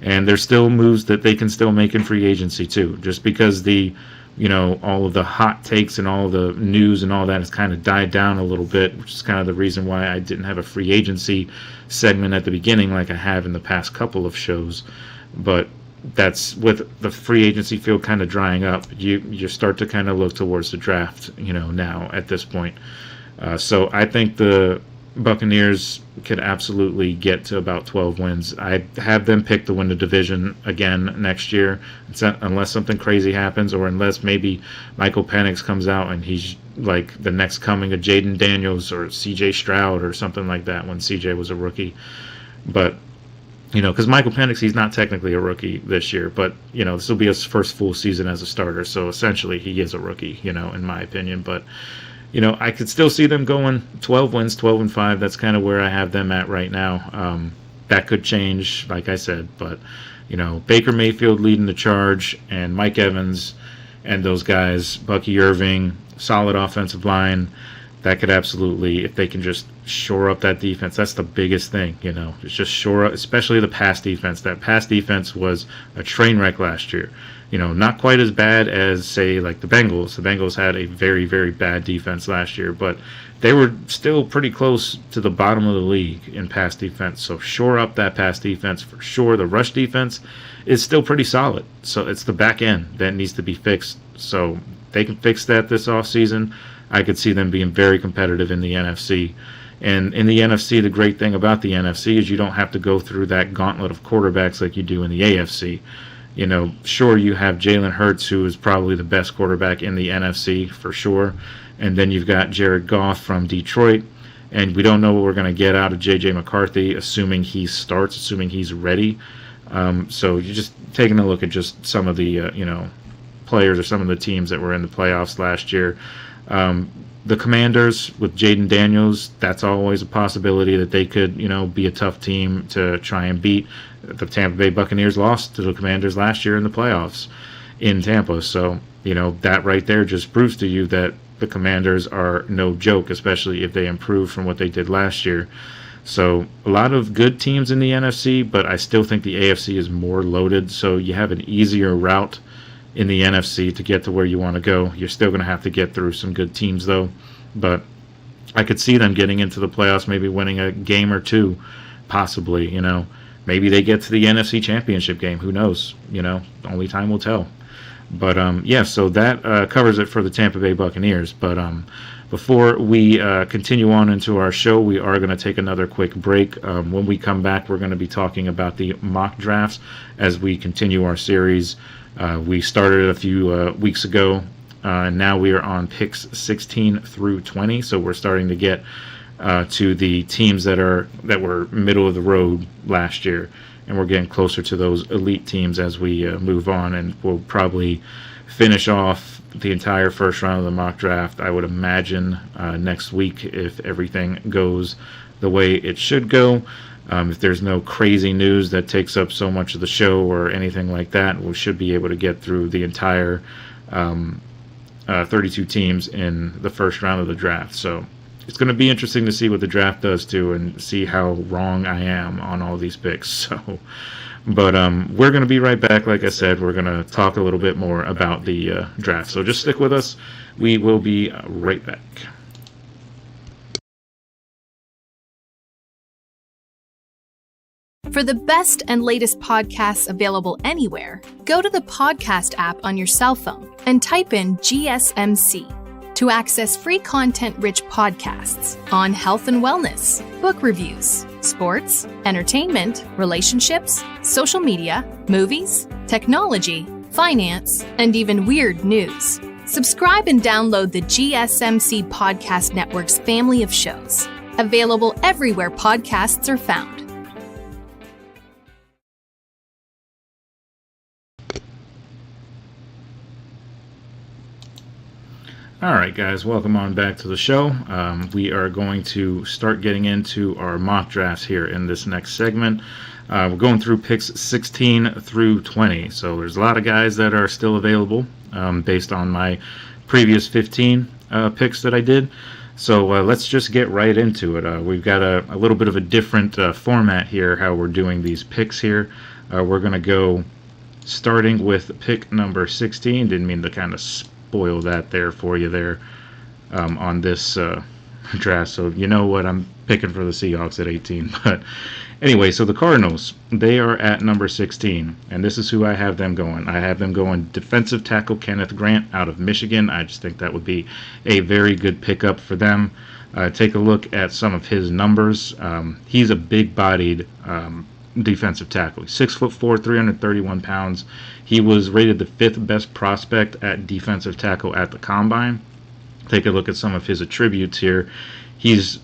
[SPEAKER 1] And there's still moves that they can still make in free agency too. Just because all of the hot takes and all the news and all that has kind of died down a little bit, which is kind of the reason why I didn't have a free agency segment at the beginning like I have in the past couple of shows. But that's with the free agency field kind of drying up. You start to kind of look towards the draft, now at this point. So I think the Buccaneers could absolutely get to about 12 wins. I have them pick to win the division again next year, unless something crazy happens, or unless maybe Michael Penix comes out and he's like the next coming of Jaden Daniels or CJ Stroud or something like that when CJ was a rookie. But because Michael Penix, he's not technically a rookie this year, but this will be his first full season as a starter, so essentially he is a rookie, in my opinion. But I could still see them going 12 wins, 12-5. That's kind of where I have them at right now. That could change, like I said, but Baker Mayfield leading the charge, and Mike Evans and those guys, Bucky Irving, solid offensive line. That could absolutely, if they can just shore up that defense, that's the biggest thing, It's just shore up, especially the pass defense. That pass defense was a train wreck last year. Not quite as bad as, say, like the Bengals. The Bengals had a very, very bad defense last year, but they were still pretty close to the bottom of the league in pass defense. So shore up that pass defense for sure. The rush defense is still pretty solid. So it's the back end that needs to be fixed. So they can fix that this offseason. I could see them being very competitive in the NFC. And in the NFC, the great thing about the NFC is you don't have to go through that gauntlet of quarterbacks like you do in the AFC. Sure, you have Jalen Hurts, who is probably the best quarterback in the NFC for sure. And then you've got Jared Goff from Detroit. And we don't know what we're going to get out of J.J. McCarthy, assuming he starts, assuming he's ready. So you're just taking a look at just some of the, players or some of the teams that were in the playoffs last year. The Commanders with Jaden Daniels, that's always a possibility that they could, be a tough team to try and beat. The Tampa Bay Buccaneers lost to the Commanders last year in the playoffs in Tampa. So, that right there just proves to you that the Commanders are no joke, especially if they improve from what they did last year. So a lot of good teams in the NFC, but I still think the AFC is more loaded. So you have an easier route in the NFC to get to where you want to go. You're still going to have to get through some good teams, though. But I could see them getting into the playoffs, maybe winning a game or two, possibly, Maybe they get to the NFC Championship game. Who knows? Only time will tell. But, so that covers it for the Tampa Bay Buccaneers. But before we continue on into our show, we are going to take another quick break. When we come back, we're going to be talking about the mock drafts as we continue our series. We started a few weeks ago, and now we are on picks 16 through 20. So we're starting to get to the teams that were middle of the road last year, and we're getting closer to those elite teams as we move on, and we'll probably finish off the entire first round of the mock draft, I would imagine, next week if everything goes the way it should go. If there's no crazy news that takes up so much of the show or anything like that, we should be able to get through the entire 32 teams in the first round of the draft. So it's going to be interesting to see what the draft does too, and see how wrong I am on all these picks. So, but we're going to be right back. Like I said, we're going to talk a little bit more about the draft. So just stick with us. We will be right back.
[SPEAKER 5] For the best and latest podcasts available anywhere, go to the podcast app on your cell phone and type in GSMC to access free content-rich podcasts on health and wellness, book reviews, sports, entertainment, relationships, social media, movies, technology, finance, and even weird news. Subscribe and download the GSMC Podcast Network's family of shows, available everywhere podcasts are found.
[SPEAKER 1] All right, guys, welcome on back to the show. We are going to start getting into our mock drafts here in this next segment. We're going through picks 16 through 20. So there's a lot of guys that are still available based on my previous 15 picks that I did. So let's just get right into it. We've got a little bit of a different format here, how we're doing these picks here. We're going to go starting with pick number 16. Didn't mean to kind of spoil that there for you there on this draft. So you know what I'm picking for the Seahawks at 18. But anyway, so the Cardinals, they are at number 16. And this is who I have them going. I have them going defensive tackle Kenneth Grant out of Michigan. I just think that would be a very good pickup for them. Take a look at some of his numbers. He's a big-bodied defensive tackle. He's 6'4", 331 pounds. He was rated the 5th best prospect at defensive tackle at the Combine. Take a look at some of his attributes here. He's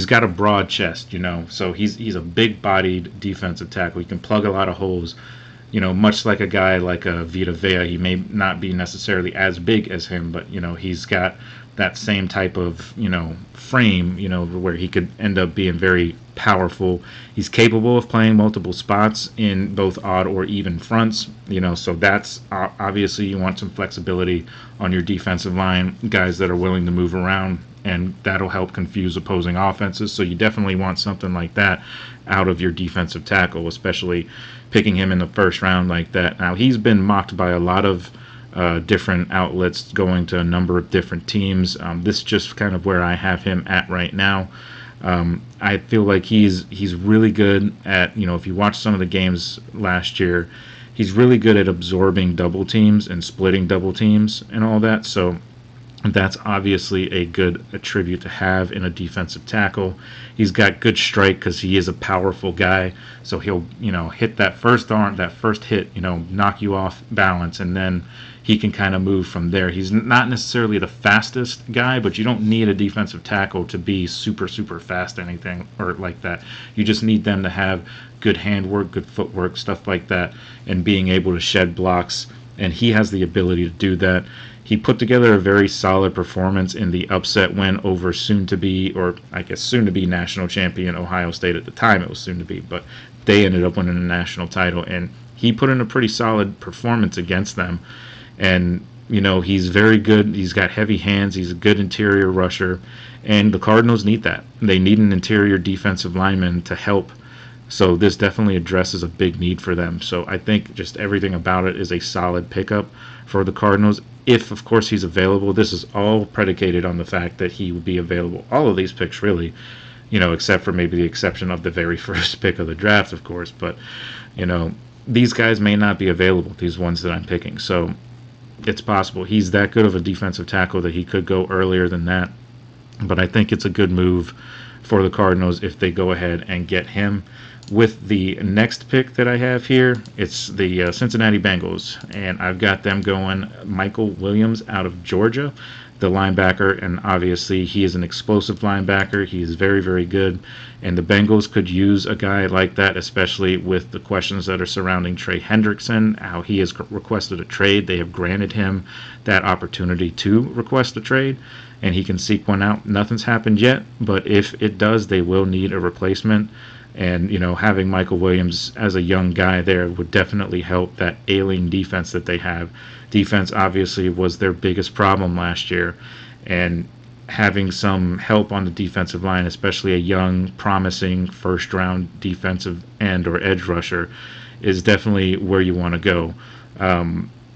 [SPEAKER 1] got a broad chest, so he's a big-bodied defensive tackle. He can plug a lot of holes, much like a guy like a Vita Vea. He may not be necessarily as big as him, but, he's got that same type of, frame, where he could end up being very powerful. He's capable of playing multiple spots in both odd or even fronts, so that's obviously you want some flexibility on your defensive line, guys that are willing to move around, and that'll help confuse opposing offenses. So you definitely want something like that out of your defensive tackle, especially picking him in the first round like that. Now, he's been mocked by a lot of different outlets, going to a number of different teams. This is just kind of where I have him at right now. I feel like he's really good at, if you watch some of the games last year, he's really good at absorbing double teams and splitting double teams and all that. So that's obviously a good attribute to have in a defensive tackle. He's got good strike because he is a powerful guy. So he'll, hit that first arm, that first hit, knock you off balance, and then he can kind of move from there. He's not necessarily the fastest guy, but you don't need a defensive tackle to be super, super fast, anything or like that. You just need them to have good handwork, good footwork, stuff like that, and being able to shed blocks. And he has the ability to do that. He put together a very solid performance in the upset win over soon-to-be national champion Ohio State. At the time it was soon-to-be, but they ended up winning a national title, and he put in a pretty solid performance against them. And, he's very good. He's got heavy hands. He's a good interior rusher, and the Cardinals need that. They need an interior defensive lineman to help. So this definitely addresses a big need for them. So I think just everything about it is a solid pickup for the Cardinals. If, of course, he's available. This is all predicated on the fact that he will be available. All of these picks, really, except for maybe the exception of the very first pick of the draft, of course. But, these guys may not be available, these ones that I'm picking. So it's possible. He's that good of a defensive tackle that he could go earlier than that. But I think it's a good move for the Cardinals if they go ahead and get him. With the next pick that I have here, it's the Cincinnati Bengals, and I've got them going Michael Williams out of Georgia, the linebacker, and obviously he is an explosive linebacker. He is very, very good, and the Bengals could use a guy like that, especially with the questions that are surrounding Trey Hendrickson, how he has requested a trade. They have granted him that opportunity to request a trade, and he can seek one out. Nothing's happened yet, but if it does, they will need a replacement. And, having Michael Williams as a young guy there would definitely help that ailing defense that they have. Defense, obviously, was their biggest problem last year. And having some help on the defensive line, especially a young, promising first-round defensive end or edge rusher, is definitely where you want to go.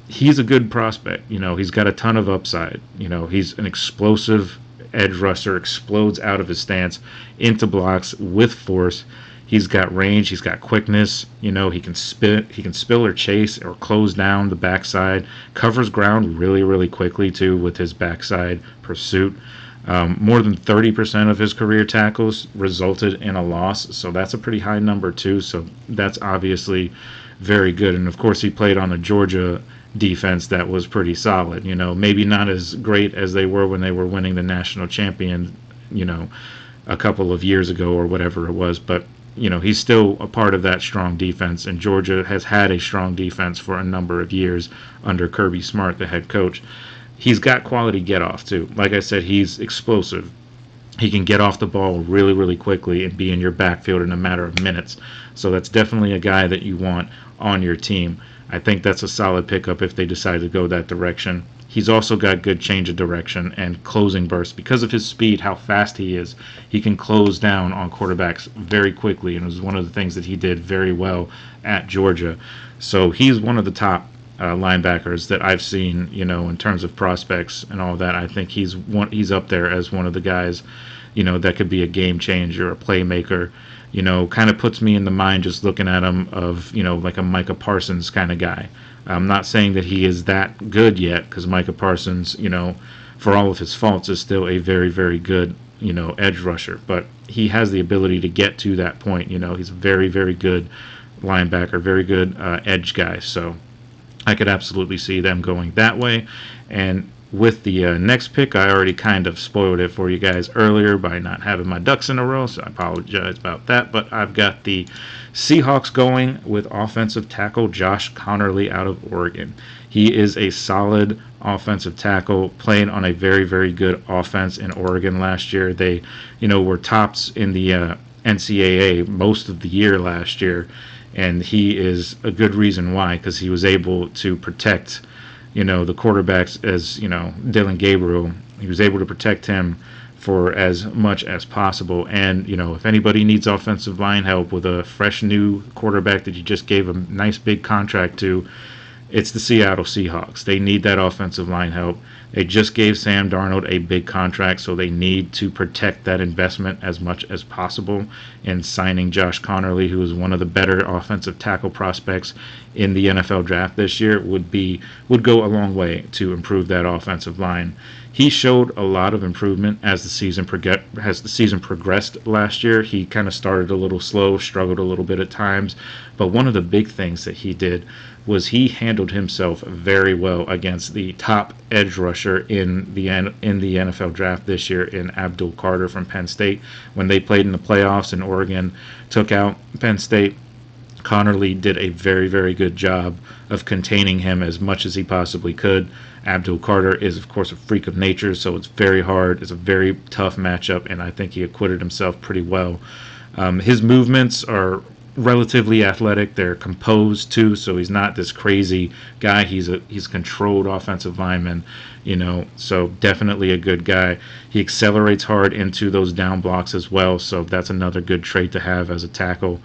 [SPEAKER 1] He's a good prospect. He's got a ton of upside. He's an explosive edge rusher, explodes out of his stance into blocks with force. He's got range, he's got quickness, he can spill or chase or close down the backside, covers ground really, really quickly too with his backside pursuit. More than 30% of his career tackles resulted in a loss, so that's a pretty high number too, so that's obviously very good. And of course he played on a Georgia defense that was pretty solid, maybe not as great as they were when they were winning the national champion, a couple of years ago or whatever it was, but he's still a part of that strong defense, and Georgia has had a strong defense for a number of years under Kirby Smart, the head coach. He's got quality get-off, too. Like I said, he's explosive. he can get off the ball really, really quickly and be in your backfield in a matter of minutes. So that's definitely a guy that you want on your team. I think that's a solid pickup if they decide to go that direction. He's also got good change of direction and closing burst. Because of his speed, how fast he is, he can close down on quarterbacks very quickly, and it was one of the things that he did very well at Georgia. So he's one of the top linebackers that I've seen, in terms of prospects and all that. I think he's up there as one of the guys, that could be a game changer, a playmaker. Kind of puts me in the mind just looking at him of, like a Micah Parsons kind of guy. I'm not saying that he is that good yet, because Micah Parsons, for all of his faults, is still a very, very good, edge rusher. But he has the ability to get to that point. He's a very, very good linebacker, very good edge guy. So I could absolutely see them going that way. And with the next pick, I already kind of spoiled it for you guys earlier by not having my ducks in a row, so I apologize about that. But I've got the Seahawks going with offensive tackle Josh Conerly out of Oregon. He is a solid offensive tackle, playing on a very, very good offense in Oregon last year. They, were tops in the NCAA most of the year last year, and he is a good reason why, because he was able to protect the quarterbacks, as Dylan Gabriel. He was able to protect him for as much as possible. And if anybody needs offensive line help with a fresh new quarterback that you just gave a nice big contract to, it's the Seattle Seahawks. They need that offensive line help. They just gave Sam Darnold a big contract, so they need to protect that investment as much as possible. And signing Josh Conerly, who is one of the better offensive tackle prospects in the NFL draft this year, would go a long way to improve that offensive line. He showed a lot of improvement as the season progressed last year. He kind of started a little slow, struggled a little bit at times, but one of the big things that he did was he handled himself very well against the top edge rusher in the NFL draft this year in Abdul Carter from Penn State. When they played in the playoffs and Oregon took out Penn State, Conerly did a very, very good job of containing him as much as he possibly could. Abdul Carter is, of course, a freak of nature, so it's very hard. It's a very tough matchup, and I think he acquitted himself pretty well. His movements are relatively athletic. They're composed too, so he's not this crazy guy. He's a controlled offensive lineman, so definitely a good guy. He accelerates hard into those down blocks as well, so that's another good trait to have as a tackle.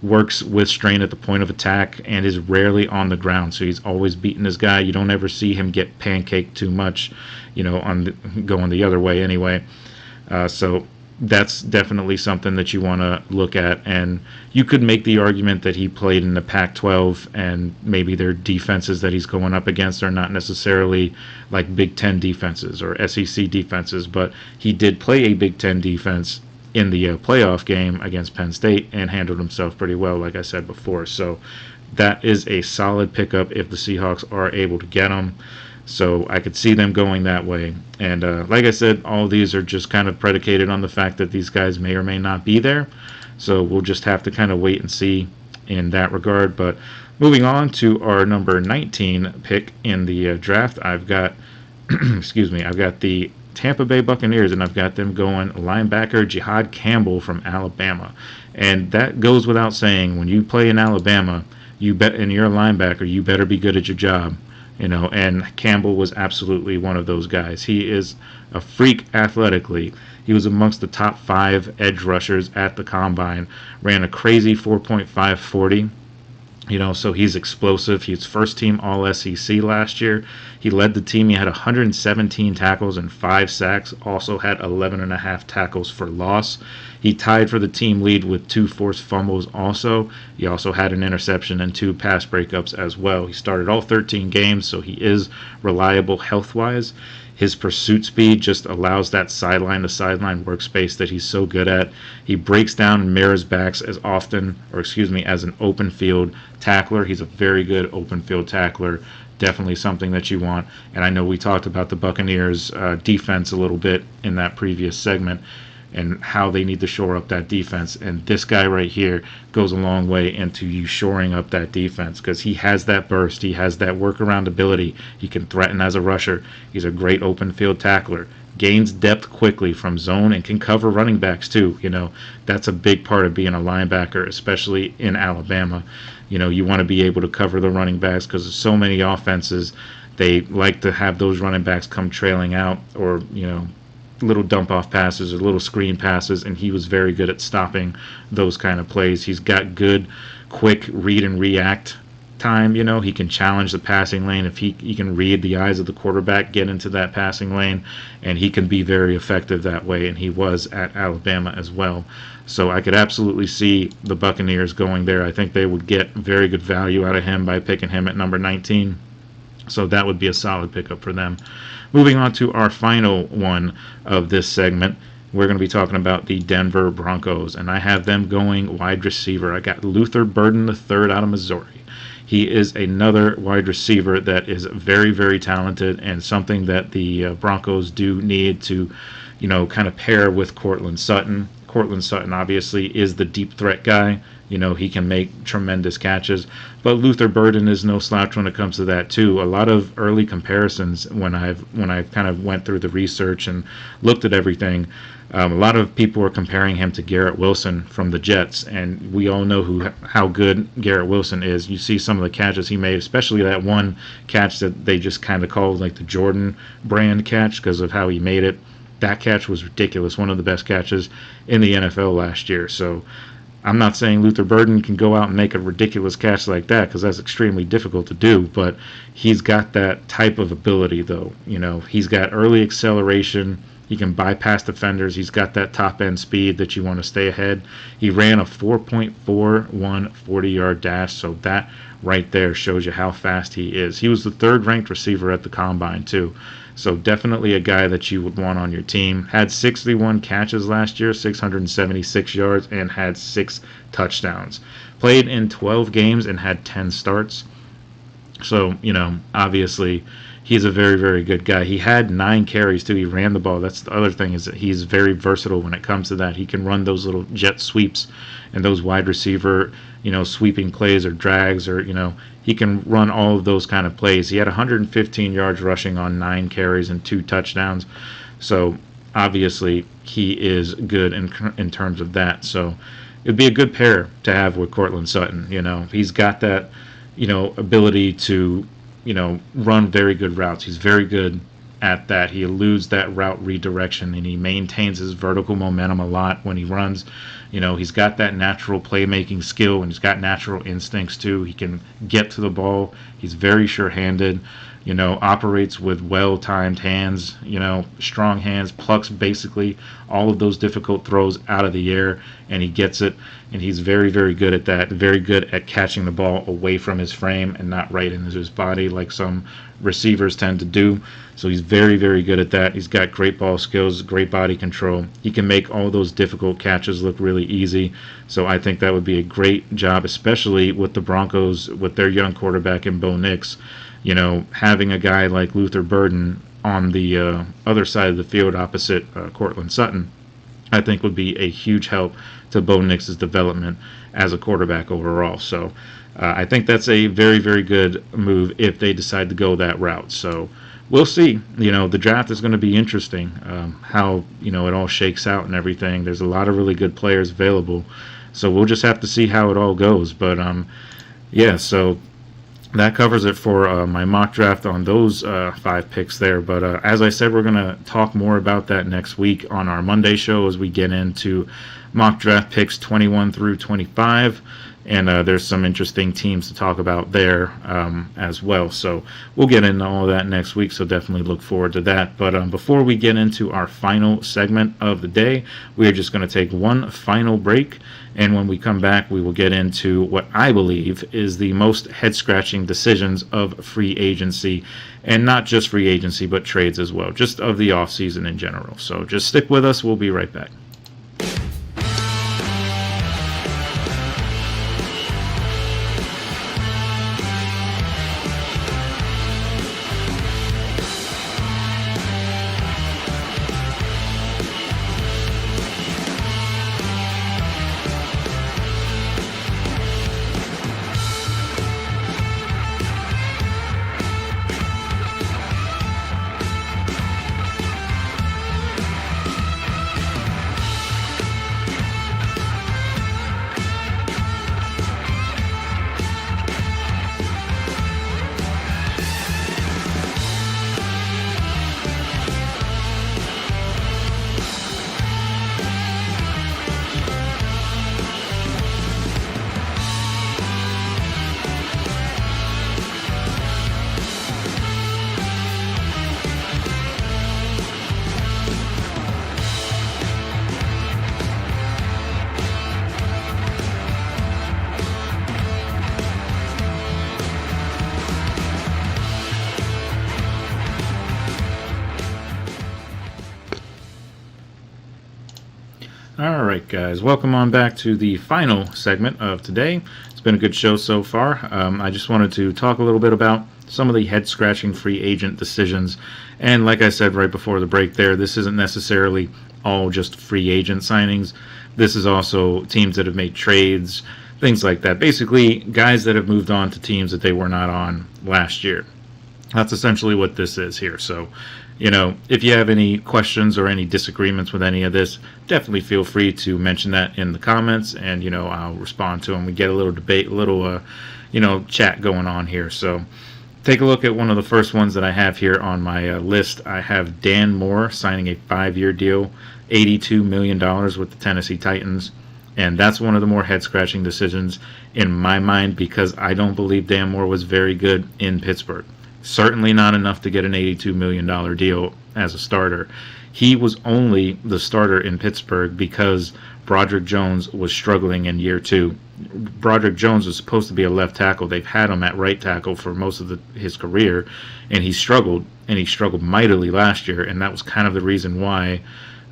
[SPEAKER 1] Works with strain at the point of attack and is rarely on the ground, so he's always beating his guy. You don't ever see him get pancaked too much, going the other way anyway. So that's definitely something that you want to look at. And you could make the argument that he played in the Pac-12, and maybe their defenses that he's going up against are not necessarily like Big Ten defenses or SEC defenses, but he did play a Big Ten defense in the playoff game against Penn State and handled himself pretty well, like I said before. So that is a solid pickup if the Seahawks are able to get him. So I could see them going that way. And like I said, all of these are just kind of predicated on the fact that these guys may or may not be there. So we'll just have to kind of wait and see in that regard. But moving on to our number 19 pick in the draft, I've got, I've got the Tampa Bay Buccaneers, and I've got them going linebacker Jihad Campbell from Alabama. And that goes without saying, when you play in Alabama, and you're a linebacker, you better be good at your job. And Campbell was absolutely one of those guys. He is a freak athletically. He was amongst the top 5 edge rushers at the combine, ran a crazy 4.5 40. So he's explosive. He's first team All-SEC last year. He led the team. He had 117 tackles and 5 sacks. Also had 11.5 tackles for loss. He tied for the team lead with 2 forced fumbles also. He also had an interception and 2 pass breakups as well. He started all 13 games, so he is reliable health-wise. His pursuit speed just allows that sideline-to-sideline workspace that he's so good at. He breaks down and mirrors backs as an open field tackler. He's a very good open field tackler. Definitely something that you want. And I know we talked about the Buccaneers defense a little bit in that previous segment and how they need to shore up that defense. And this guy right here goes a long way into you shoring up that defense, because he has that burst. He has that workaround ability. He can threaten as a rusher. He's a great open field tackler. gains depth quickly from zone and can cover running backs too. That's a big part of being a linebacker, especially in Alabama. You want to be able to cover the running backs because there's so many offenses. They like to have those running backs come trailing out or, little dump off passes or little screen passes, and he was very good at stopping those kind of plays. He's got good, quick read and react time. He can challenge the passing lane if he can read the eyes of the quarterback, get into that passing lane, and he can be very effective that way, and he was at Alabama as well. So I could absolutely see the Buccaneers going there. I think they would get very good value out of him by picking him at number 19. So that would be a solid pickup for them. Moving on to our final one of this segment, we're going to be talking about the Denver Broncos, and I have them going wide receiver. I got Luther Burden III out of Missouri. He is another wide receiver that is very, very talented and something that the Broncos do need to, kind of pair with Courtland Sutton. Courtland Sutton obviously is the deep threat guy. He can make tremendous catches. But Luther Burden is no slouch when it comes to that too. A lot of early comparisons when I've kind of went through the research and looked at everything, a lot of people are comparing him to Garrett Wilson from the Jets, and we all know how good Garrett Wilson is. You see some of the catches he made, especially that one catch that they just kind of called like the Jordan brand catch because of how he made it. That catch was ridiculous, one of the best catches in the NFL last year. So I'm not saying Luther Burden can go out and make a ridiculous catch like that because that's extremely difficult to do, but he's got that type of ability though. He's got early acceleration. He can bypass defenders. He's got that top-end speed that you want to stay ahead. He ran a 4.41 40-yard dash, so that right there shows you how fast he is. He was the third-ranked receiver at the Combine, too. So definitely a guy that you would want on your team. Had 61 catches last year, 676 yards, and had 6 touchdowns. Played in 12 games and had 10 starts. So, obviously he's a very, very good guy. He had 9 carries, too. He ran the ball. That's the other thing, is that he's very versatile when it comes to that. He can run those little jet sweeps and those wide receiver, sweeping plays or drags, or, he can run all of those kind of plays. He had 115 yards rushing on 9 carries and 2 touchdowns. So, obviously, he is good in terms of that. So, it would be a good pair to have with Courtland Sutton. He's got that, ability to run very good routes. He's very good at that. He eludes that route redirection, and he maintains his vertical momentum a lot when he runs. He's got that natural playmaking skill, and he's got natural instincts too. He can get to the ball. He's very sure-handed. Operates with well-timed hands, strong hands, plucks basically all of those difficult throws out of the air, and he gets it, and he's very, very good at that, very good at catching the ball away from his frame and not right into his body like some receivers tend to do. So he's very, very good at that. He's got great ball skills, great body control. He can make all those difficult catches look really easy. So I think that would be a great job, especially with the Broncos, with their young quarterback in Bo Nix. Having a guy like Luther Burden on the other side of the field opposite Courtland Sutton, I think would be a huge help to Bo Nix's development as a quarterback overall. So I think that's a very, very good move if they decide to go that route. So we'll see. The draft is going to be interesting, how, it all shakes out and everything. There's a lot of really good players available. So we'll just have to see how it all goes. But, so that covers it for my mock draft on those 5 picks there. But as I said, we're going to talk more about that next week on our Monday show as we get into mock draft picks 21 through 25. And there's some interesting teams to talk about there as well. So we'll get into all of that next week, so definitely look forward to that. But before we get into our final segment of the day, we are just going to take one final break. And when we come back, we will get into what I believe is the most head-scratching decisions of free agency. And not just free agency, but trades as well, just of the offseason in general. So just stick with us. We'll be right back. All right, guys, welcome on back to the final segment of today. It's been a good show so far. I just wanted to talk a little bit about some of the head-scratching free agent decisions. And like I said right before the break there, this isn't necessarily all just free agent signings. This is also teams that have made trades, things like that. Basically, guys that have moved on to teams that they were not on last year. That's essentially what this is here. So, if you have any questions or any disagreements with any of this, definitely feel free to mention that in the comments, and, I'll respond to them. We get a little debate, a little, chat going on here. So take a look at one of the first ones that I have here on my list. I have Dan Moore signing a 5-year deal, $82 million with the Tennessee Titans. And that's one of the more head-scratching decisions in my mind, because I don't believe Dan Moore was very good in Pittsburgh. Certainly not enough to get an $82 million deal as a starter. He was only the starter in Pittsburgh because Broderick Jones was struggling in year 2. Broderick Jones was supposed to be a left tackle. They've had him at right tackle for most of his career, and he struggled mightily last year, and that was kind of the reason why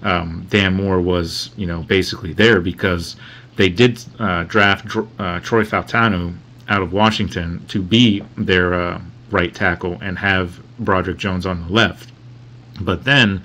[SPEAKER 1] Dan Moore was, basically there, because they did draft Troy Fautanu out of Washington to be their right tackle and have Broderick Jones on the left. But then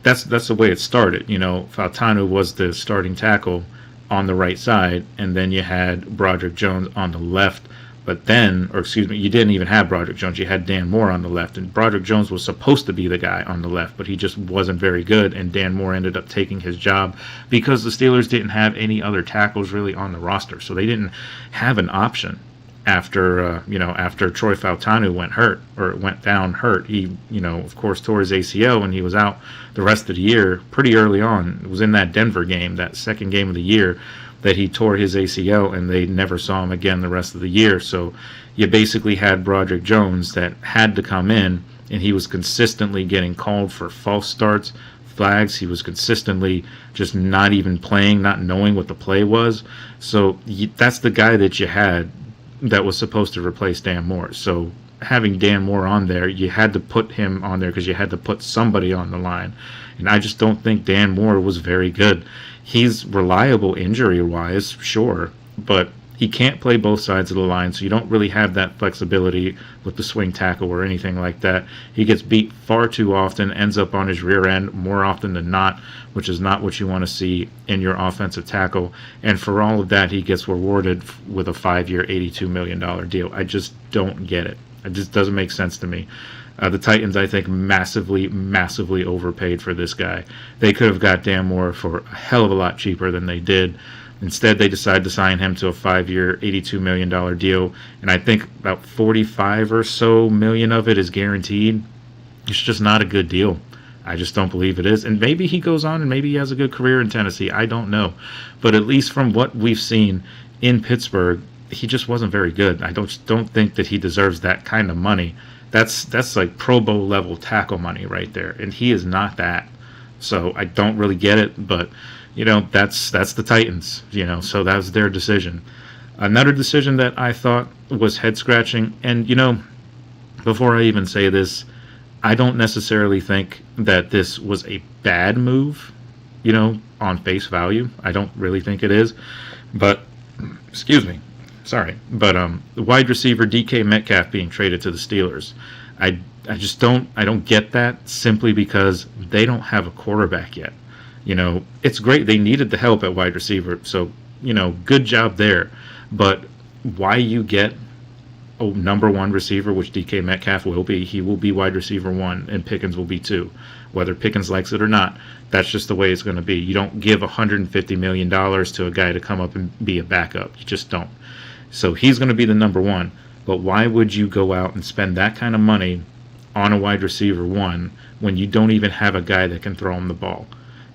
[SPEAKER 1] that's the way it started. Fautanu was the starting tackle on the right side, and then you had Broderick Jones on the left. But then, you didn't even have Broderick Jones. You had Dan Moore on the left, and Broderick Jones was supposed to be the guy on the left, but he just wasn't very good, and Dan Moore ended up taking his job because the Steelers didn't have any other tackles really on the roster, so they didn't have an option. After Troy Fautanu went down hurt, he of course tore his ACL, and he was out the rest of the year pretty early on. It was in that Denver game, that second game of the year, that he tore his ACL, and they never saw him again the rest of the year. So you basically had Broderick Jones that had to come in, and he was consistently getting called for false starts, flags. He was consistently just not even playing, not knowing what the play was. So that's the guy that you had that was supposed to replace Dan Moore. So having Dan Moore on there, you had to put him on there because you had to put somebody on the line. And I just don't think Dan Moore was very good. He's reliable injury-wise, sure, but he can't play both sides of the line, so you don't really have that flexibility with the swing tackle or anything like that. He gets beat far too often, ends up on his rear end more often than not, which is not what you want to see in your offensive tackle. And for all of that, he gets rewarded with a 5-year, $82 million deal. I just don't get it. It just doesn't make sense to me. The Titans, I think, massively overpaid for this guy. They could have got Dan Moore for a hell of a lot cheaper than they did. Instead, they decided to sign him to a 5-year, $82 million deal, and I think about 45 or so million of it is guaranteed. It's just not a good deal. I just don't believe it is. And maybe he goes on and maybe he has a good career in Tennessee. I don't know. But at least from what we've seen in Pittsburgh, he just wasn't very good. I don't think that he deserves that kind of money. That's like Pro Bowl level tackle money right there, and he is not that. So I don't really get it, but that's the Titans, so that was their decision. Another decision that I thought was head scratching, and before I even say this, I don't necessarily think that this was a bad move, on face value. I don't really think it is, but the wide receiver DK Metcalf being traded to the Steelers, I don't get that, simply because they don't have a quarterback yet. It's great. They needed the help at wide receiver, so, good job there. But why you get a number 1 receiver, which DK Metcalf will be, he will be wide receiver 1, and Pickens will be 2. Whether Pickens likes it or not, that's just the way it's going to be. You don't give $150 million to a guy to come up and be a backup. You just don't. So he's going to be the number 1. But why would you go out and spend that kind of money on a wide receiver 1 when you don't even have a guy that can throw him the ball?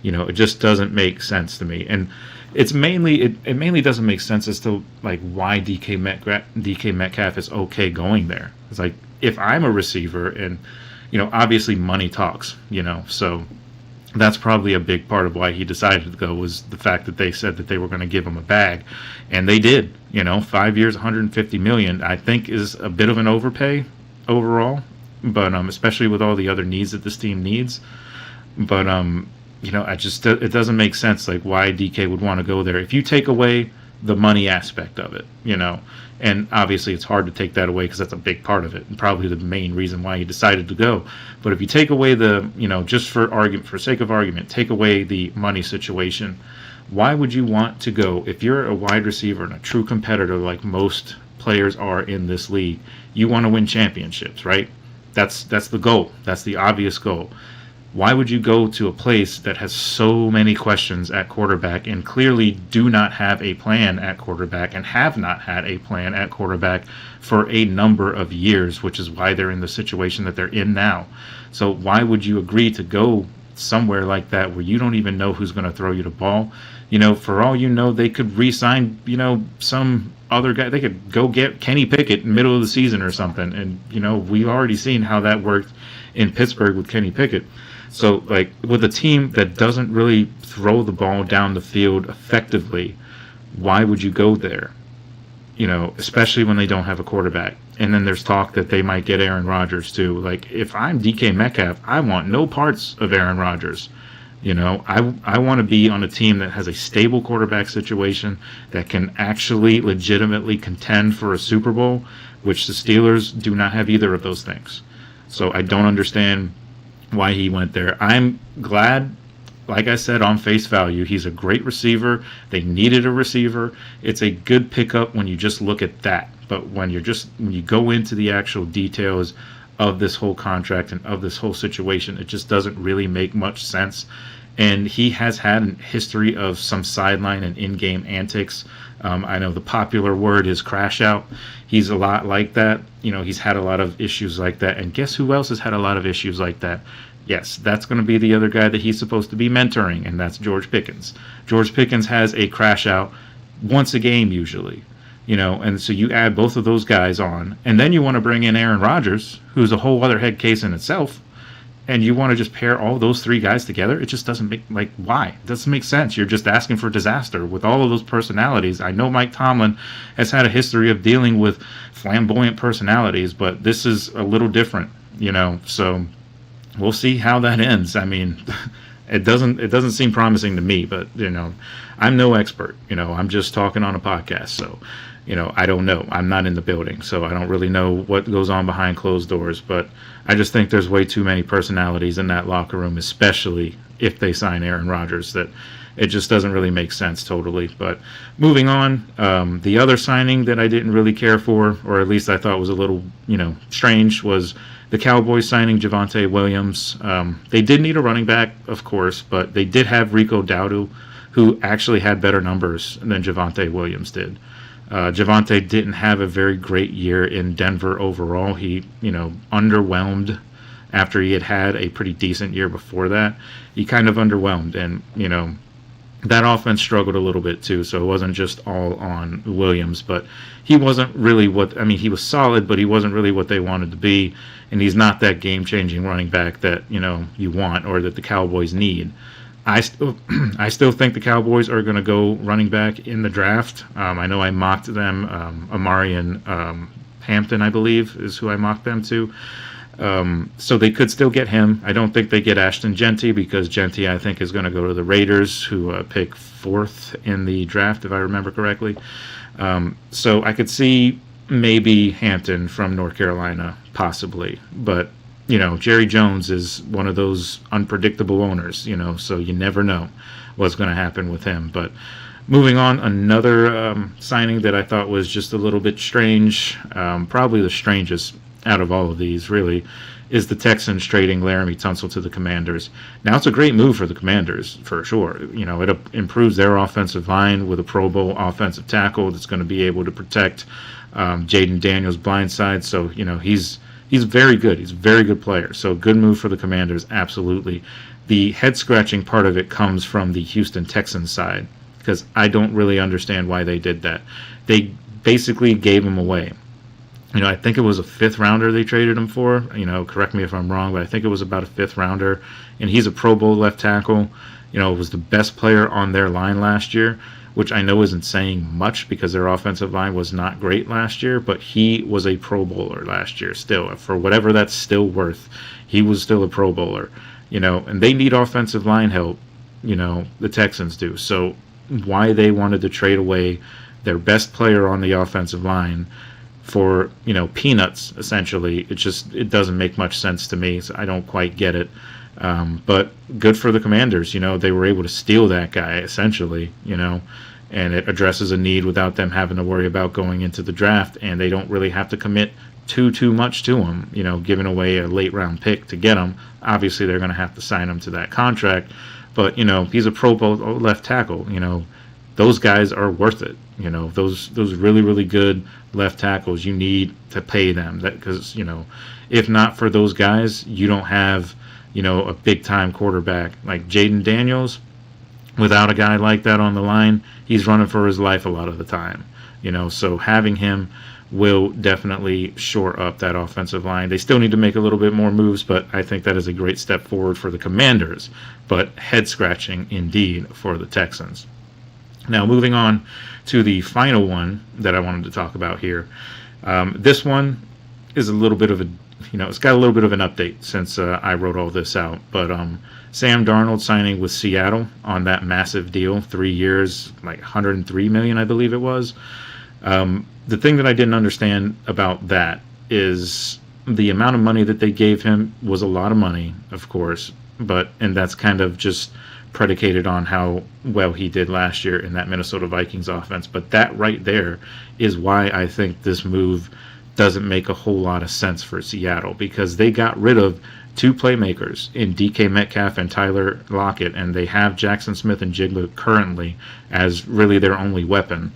[SPEAKER 1] It just doesn't make sense to me. And it mainly doesn't make sense as to why DK Metcalf is okay going there. It's like, if I'm a receiver, and obviously money talks, so that's probably a big part of why he decided to go, was the fact that they said that they were going to give him a bag, and they did. 5 years, $150 million, I think is a bit of an overpay overall, but especially with all the other needs that this team needs. But it doesn't make sense, like, why DK would want to go there. If you take away the money aspect of it, and obviously it's hard to take that away because that's a big part of it and probably the main reason why he decided to go. But if you take away the, just for sake of argument, take away the money situation, why would you want to go? If you're a wide receiver and a true competitor like most players are in this league, you want to win championships, right? That's the goal. That's the obvious goal. Why would you go to a place that has so many questions at quarterback and clearly do not have a plan at quarterback and have not had a plan at quarterback for a number of years, which is why they're in the situation that they're in now? So why would you agree to go somewhere like that where you don't even know who's going to throw you the ball? For all you know, they could re-sign, some other guy. They could go get Kenny Pickett in the middle of the season or something. And, we've already seen how that worked in Pittsburgh with Kenny Pickett. So, like, with a team that doesn't really throw the ball down the field effectively, why would you go there? Especially when they don't have a quarterback. And then there's talk that they might get Aaron Rodgers, too. Like, if I'm DK Metcalf, I want no parts of Aaron Rodgers. I want to be on a team that has a stable quarterback situation that can actually legitimately contend for a Super Bowl, which the Steelers do not have either of those things. So I don't understand why he went there. I'm glad, like I said, on face value, he's a great receiver. They needed a receiver. It's a good pickup when you just look at that. But when you go into the actual details of this whole contract and of this whole situation, it just doesn't really make much sense. And he has had a history of some sideline and in-game antics. I know the popular word is crash out. He's a lot like that. He's had a lot of issues like that. And guess who else has had a lot of issues like that? Yes, that's going to be the other guy that he's supposed to be mentoring, and that's George Pickens. George Pickens has a crash out once a game usually. And so you add both of those guys on, and then you want to bring in Aaron Rodgers, who's a whole other head case in itself, and you want to just pair all those three guys together. It just doesn't make, why? It doesn't make sense. You're just asking for disaster with all of those personalities. I know Mike Tomlin has had a history of dealing with flamboyant personalities, but this is a little different, so we'll see how that ends. I mean, it doesn't seem promising to me, but, I'm no expert. I'm just talking on a podcast, so I don't know. I'm not in the building, so I don't really know what goes on behind closed doors. But I just think there's way too many personalities in that locker room, especially if they sign Aaron Rodgers, that it just doesn't really make sense totally. But moving on, the other signing that I didn't really care for, or at least I thought was a little, strange, was the Cowboys signing Javonte Williams. They did need a running back, of course, but they did have Rico Dowdle, who actually had better numbers than Javonte Williams did. Javonte didn't have a very great year in Denver overall. He, underwhelmed after he had a pretty decent year before that. He kind of underwhelmed, and, that offense struggled a little bit too, so it wasn't just all on Williams, but he wasn't really he was solid, but he wasn't really what they wanted to be, and he's not that game-changing running back that, you want or that the Cowboys need. I still think the Cowboys are going to go running back in the draft. I know I mocked them. Amarian Hampton, I believe, is who I mocked them to. So they could still get him. I don't think they get Ashton Genty, because Genty, I think, is going to go to the Raiders, who pick 4th in the draft, if I remember correctly. So I could see maybe Hampton from North Carolina, possibly. But Jerry Jones is one of those unpredictable owners, so you never know what's going to happen with him. But moving on, another signing that I thought was just a little bit strange, probably the strangest out of all of these, really, is the Texans trading Laramie Tunsil to the Commanders. Now, it's a great move for the Commanders, for sure. It improves their offensive line with a Pro Bowl offensive tackle that's going to be able to protect Jaden Daniels' blind side. So, He's very good. He's a very good player. So good move for the Commanders, absolutely. The head-scratching part of it comes from the Houston Texans side, because I don't really understand why they did that. They basically gave him away. I think it was a 5th rounder they traded him for. Correct me if I'm wrong, but I think it was about a 5th rounder. And he's a Pro Bowl left tackle. Was the best player on their line last year, which I know isn't saying much because their offensive line was not great last year, but he was a Pro Bowler last year still. For whatever that's still worth, he was still a Pro Bowler, and they need offensive line help the Texans do. So why they wanted to trade away their best player on the offensive line for, peanuts, essentially, it doesn't make much sense to me. So I don't quite get it. But good for the Commanders. They were able to steal that guy, essentially, and it addresses a need without them having to worry about going into the draft, and they don't really have to commit too much to him, giving away a late round pick to get him. Obviously, they're going to have to sign him to that contract, but, he's a Pro Bowl left tackle. Those guys are worth it. Those really, really good left tackles, you need to pay them, because, if not for those guys, you don't have, a big-time quarterback like Jaden Daniels. Without a guy like that on the line, he's running for his life a lot of the time. So having him will definitely shore up that offensive line. They still need to make a little bit more moves, but I think that is a great step forward for the Commanders, but head-scratching indeed for the Texans. Now, moving on to the final one that I wanted to talk about here. This one is a little bit of a, it's got a little bit of an update since I wrote all this out. But Sam Darnold signing with Seattle on that massive deal, 3 years, like $103 million, I believe it was. The thing that I didn't understand about that is the amount of money that they gave him was a lot of money, of course, and that's kind of just predicated on how well he did last year in that Minnesota Vikings offense. But that right there is why I think this move doesn't make a whole lot of sense for Seattle, because they got rid of two playmakers in DK Metcalf and Tyler Lockett, and they have Jackson Smith and Jigba currently as really their only weapon.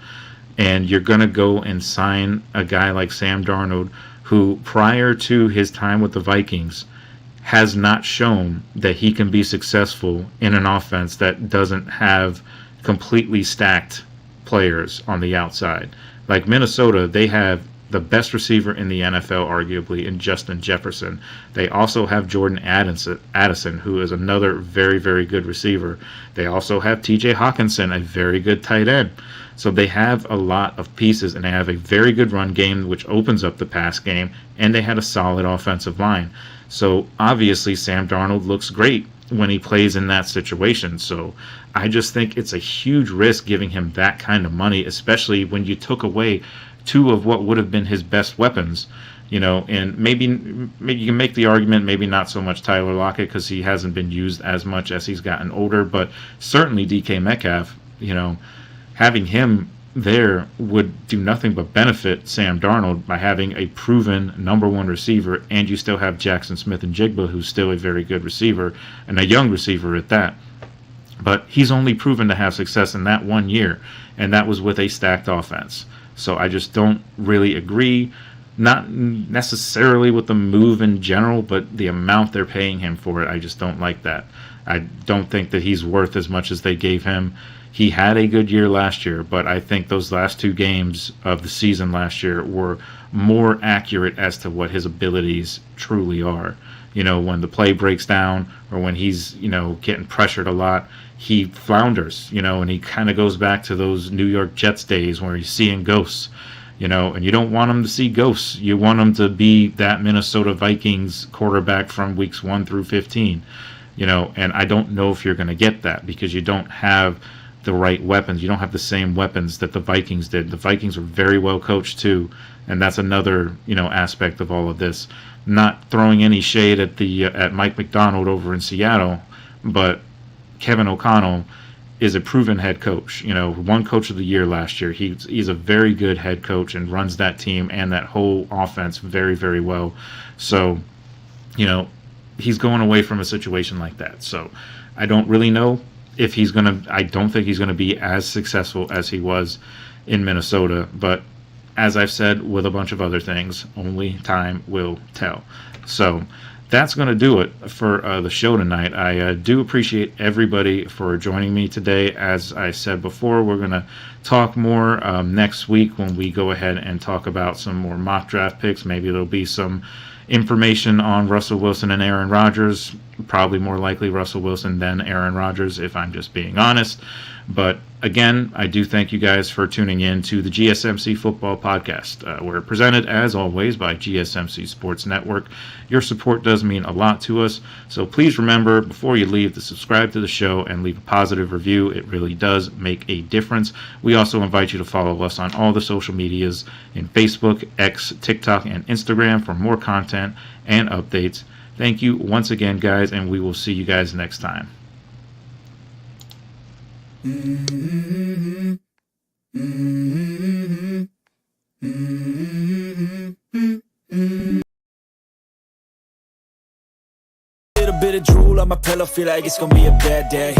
[SPEAKER 1] And you're going to go and sign a guy like Sam Darnold, who prior to his time with the Vikings has not shown that he can be successful in an offense that doesn't have completely stacked players on the outside. Like Minnesota, they have the best receiver in the NFL, arguably, in Justin Jefferson. They also have Jordan Addison, who is another very, very good receiver. They also have TJ Hawkinson, a very good tight end. So they have a lot of pieces, and they have a very good run game, which opens up the pass game, and they had a solid offensive line. So obviously Sam Darnold looks great when he plays in that situation. So I just think it's a huge risk giving him that kind of money, especially when you took away two of what would have been his best weapons, and maybe you can make the argument, maybe not so much Tyler Lockett because he hasn't been used as much as he's gotten older, but certainly DK Metcalf, having him there would do nothing but benefit Sam Darnold by having a proven number one receiver, and you still have Jackson Smith and Jigba, who's still a very good receiver, and a young receiver at that. But he's only proven to have success in that 1 year, and that was with a stacked offense. So I just don't really agree, not necessarily with the move in general, but the amount they're paying him for it, I just don't like that. I don't think that he's worth as much as they gave him. He had a good year last year, but I think those last two games of the season last year were more accurate as to what his abilities truly are. When the play breaks down or when he's, getting pressured a lot, he flounders, and he kind of goes back to those New York Jets days where he's seeing ghosts, and you don't want him to see ghosts. You want him to be that Minnesota Vikings quarterback from weeks 1 through 15, and I don't know if you're going to get that because you don't have the right weapons. You don't have the same weapons that the Vikings did. The Vikings were very well coached too, and that's another, aspect of all of this. Not throwing any shade at Mike McDonald over in Seattle, but Kevin O'Connell is a proven head coach. Won Coach of the Year last year. He's a very good head coach and runs that team and that whole offense very, very well. So, he's going away from a situation like that. So I don't really know if I don't think he's going to be as successful as he was in Minnesota. But as I've said with a bunch of other things, only time will tell. So that's going to do it for the show tonight. I do appreciate everybody for joining me today. As I said before, we're going to talk more next week when we go ahead and talk about some more mock draft picks. Maybe there'll be some information on Russell Wilson and Aaron Rodgers. Probably more likely Russell Wilson than Aaron Rodgers, if I'm just being honest. But again, I do thank you guys for tuning in to the GSMC Football Podcast. We're presented, as always, by GSMC Sports Network. Your support does mean a lot to us, so please remember, before you leave, to subscribe to the show and leave a positive review. It really does make a difference. We also invite you to follow us on all the social medias in Facebook, X, TikTok, and Instagram for more content and updates. Thank you once again, guys, and we will see you guys next time.
[SPEAKER 2] Little bit of drool on my pillow, feel like it's gonna be a bad day.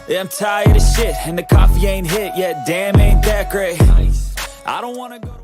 [SPEAKER 2] Yeah, I'm tired of shit, and the coffee ain't hit yet. Damn, ain't that great. I don't wanna go to